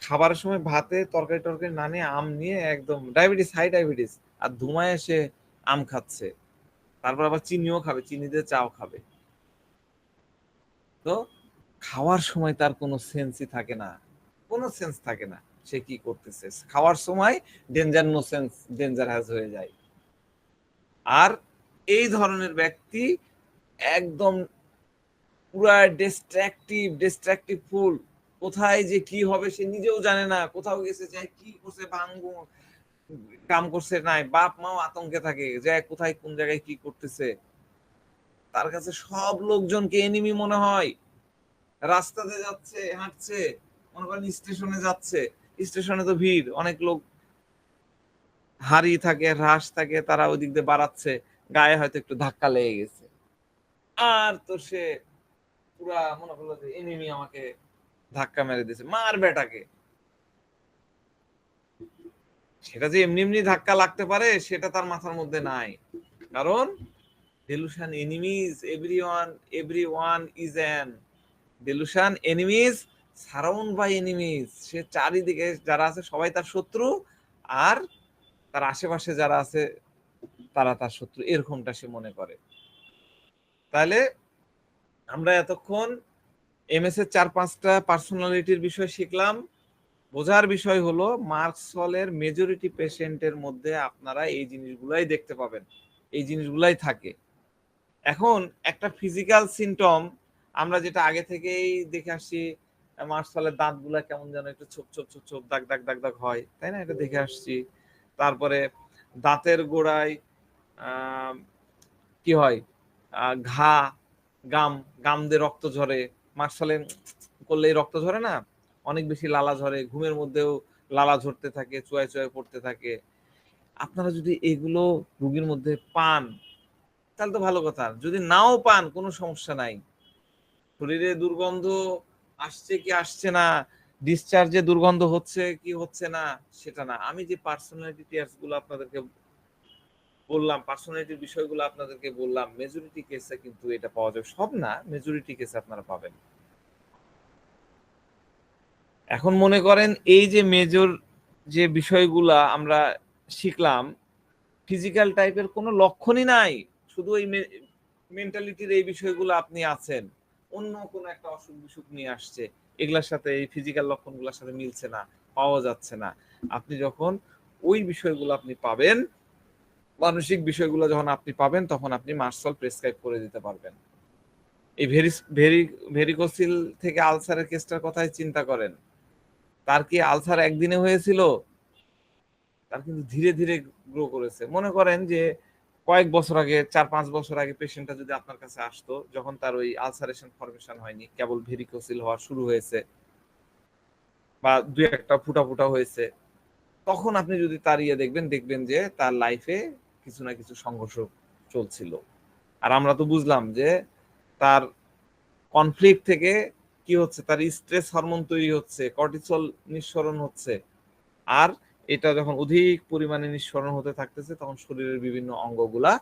খাবারের সময় ভাতে তরকারি টরকারি না নিয়ে আম নিয়ে একদম ডায়াবেটিস, হাই ডায়াবেটিস, আর ধুমায় এসে আম খাচ্ছে। তারপর আবার চিনিও খাবে, চিনি দিয়ে চাও খাবে। তো খাওয়ার সময় তার কোনো সেন্সই থাকে না, কোনো সেন্স থাকে না সে কি করতেছে। খাওয়ার সময় danger no sense danger has হয়ে যায়। আর এই ধরনের ব্যক্তি একদম পুরা ডিস্ট্রাকটিভ ফুল। কোথায় যে কি হবে সে নিজেও জানে না, কোথাও গেছে যায় কি করছে, ভাঙ্গু কাম করছে নাই, বাপ মাও আতঙ্কে থাকে যে কোথায় কোন জায়গায় কি করতেছে। তার কাছে সব লোকজনকে এনিমি মনে হয়। রাস্তাতে যাচ্ছে, হাঁটছে, মনে করেন স্টেশনে যাচ্ছে, স্টেশনে তো ভিড়, অনেক লোক হারি থাকে, হ্রাস থাকে, তারা ওই দিক দিয়ে বাড়াচ্ছে, গায়ে হয়তো একটু ধাক্কা লেগে গেছে, আর তো সে পুরা মনে করলো যে এনিমি আমাকে ধাক্কা মেরে দিয়েছে, মার বেটাকে। সেটা যে এমনি এমনি ধাক্কা লাগতে পারে সেটা তার মাথার মধ্যে নাই, কারণ delusion enemies everyone is an delusion enemies surround by enemies। সে চারিদিকে যারা আছে সবাই তার শত্রু, আর তার আশেপাশে যারা আছে তারা তার শত্রু, এরকমটা সে মনে করে। তাহলে আমরা এতক্ষণ এমএস এর 4-5টা পার্সোনালিটির বিষয় শিখলাম। বোঝার বিষয় হলো মার্কসওয়ালের মেজরিটি পেশেন্টের মধ্যে আপনারা এই জিনিসগুলাই দেখতে পাবেন, এই জিনিসগুলাই থাকে। এখন একটা ফিজিক্যাল সিমটম আমরা যেটা আগে থেকেই দেখে আসছি, মার্কসওয়ালের দাঁতগুলা কেমন যেন একটু ছোপ ছোপ ছোপ ছোপ দাগ দাগ দাগ দাগ হয়, তাই না? এটা দেখে আসছি। তারপরে দাঁতের গোড়ায় কি হয়, ঘা, গাম, গাম দিয়ে রক্ত ঝরে। মার্কসওয়ালে করলেই রক্ত ঝরে না, অনেক বেশি লালা ঝরে, ঘুমের মধ্যেও লালা ঝরতে থাকে, চুয়ায় চুয়ায় পড়তে থাকে। আপনারা যদি এগুলো রোগীর মধ্যে পান তাহলে তো ভালো কথা, যদি নাও পান কোনো সমস্যা নাই। শরীরে দুর্গন্ধ আসছে কি আসছে না, ডিসচার্জে দুর্গন্ধ হচ্ছে কি হচ্ছে না, সেটা না। আমি যে পার্সোনালিটি টেস্ট গুলো আপনাদেরকে বললাম, পার্সোনালিটির বিষয়গুলো আপনাদেরকে বললাম, মেজরিটি কেসে কিন্তু এটা পাওয়া যাবে, সব না, মেজরিটি কেসে আপনারা পাবেন। এখন মনে করেন এই যে মেজর যে বিষয়গুলা আমরা শিখলাম, ফিজিক্যাল টাইপের কোনো লক্ষণই নাই, শুধু এই মেন্টালিটির এই বিষয়গুলো আপনি আছেন, অন্য কোনো একটা অসুখ বিসুখ নিয়ে আসছে, এগুলার সাথে এই ফিজিক্যাল লক্ষণগুলোর সাথে মিলছে না, পাওয়া যাচ্ছে না। আপনি যখন ওই বিষয়গুলো আপনি পাবেন, মানসিক বিষয়গুলো যখন আপনি পাবেন, তখন আপনি মার্শাল প্রেসক্রাইব করে দিতে পারবেন। এই ভেরিকোসিল থেকে আলসারের কেসটার কথাই চিন্তা করেন। তার কি আলসার একদিনে হয়েছিল? তার কিন্তু ধীরে ধীরে গ্রো করেছে। মনে করেন যে কয়েক বছর আগে, 4-5 বছর আগে পেশেন্টটা যদি আপনার কাছে আসতো, যখন তার ওই আলসারেশন ফরমেশন হয়নি, কেবল ভেরিকোসিল হওয়া শুরু হয়েছে বা দুই একটা ফুটা ফুটা হয়েছে, তখন আপনি যদি তার দেখবেন, দেখবেন যে তার লাইফে কিছু না কিছু সংঘর্ষ চলছিল। আর আমরা তো বুঝলাম যে তার কনফ্লিক্ট থেকে কি হচ্ছে, তার স্ট্রেস হরমোন তৈরি হচ্ছে, কর্টিসল নিঃসরণ হচ্ছে। আর এটা যখন অধিক পরিমাণে নিঃসরণ হতে থাকতেছে, তখন শরীরের বিভিন্ন অঙ্গগুলা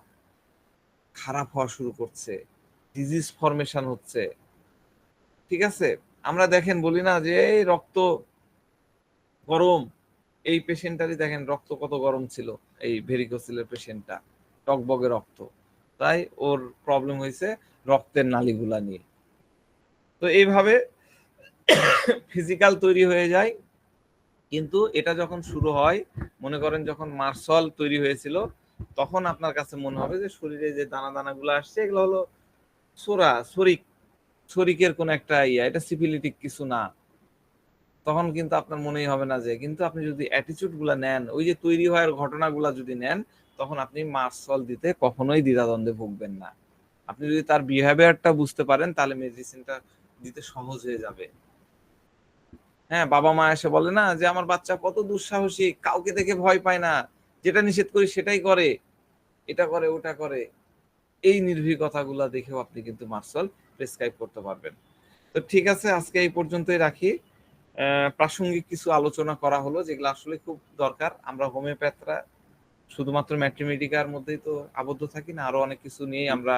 খারাপ হওয়া শুরু করছে, ডিজিজ ফরমেশন হচ্ছে। ঠিক আছে? আমরা দেখেন বলি না যে এই রক্ত গরম, এই পেশেন্টারই দেখেন রক্ত কত গরম ছিল, এই ভেরিকোসিলের পেশেন্টটা, টকবগে রক্ত। তাই ওর প্রবলেম হয়েছে রক্তের নালীগুলা নিয়ে। তো এইভাবে ফিজিক্যাল তৈরি হয়ে যায়। কিন্তু এটা যখন শুরু হয়, মনে করেন যখন মার্সল তৈরি হয়েছিল, তখন আপনার কাছে মনে হবে যে শরীরে যে দানা দানাগুলো আসছে এগুলো হলো শরিকের কোন একটা এটা সিফিলিটিক কিছু না। তখন কিন্তু আপনার মনেই হবে না যে, কিন্তু আপনি যদি অ্যাটিটিউড গুলা নেন, ওই যে তৈরি হওয়ার ঘটনাগুলা যদি নেন, তখন আপনি মার্সল দিতে কখনোই দ্বিধাদ্বন্দ্বে ভুগবেন না। আপনি যদি তার বিহেভিয়ারটা বুঝতে পারেন, তাহলে মেডিসিনটা দিতে সহজ হয়ে যাবে। হ্যাঁ, বাবা মা এসে বলে না যে আমার বাচ্চা কত দুঃসাহসী, কাউকে দেখে ভয় পায় না, যেটা নিষেধ করি সেটাই করে, এটা করে ওটা করে। এই নির্ভীক কথাগুলা দেখেও আপনি কিন্তু মার্সল প্রেসক্রাইব করতে পারবেন। তো ঠিক আছে, আজকে এই পর্যন্তই রাখি। প্রাসঙ্গিক কিছু আলোচনা করা হলো যেগুলো আসলে খুব দরকার। আমরা হোমিওপ্যাথরা শুধুমাত্র ম্যাট্রিমেডিকার মধ্যেই তো আবদ্ধ থাকি না, আরো অনেক কিছু নিয়েই আমরা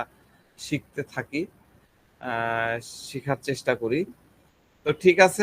শিখতে থাকি, শেখার চেষ্টা করি। তো ঠিক আছে।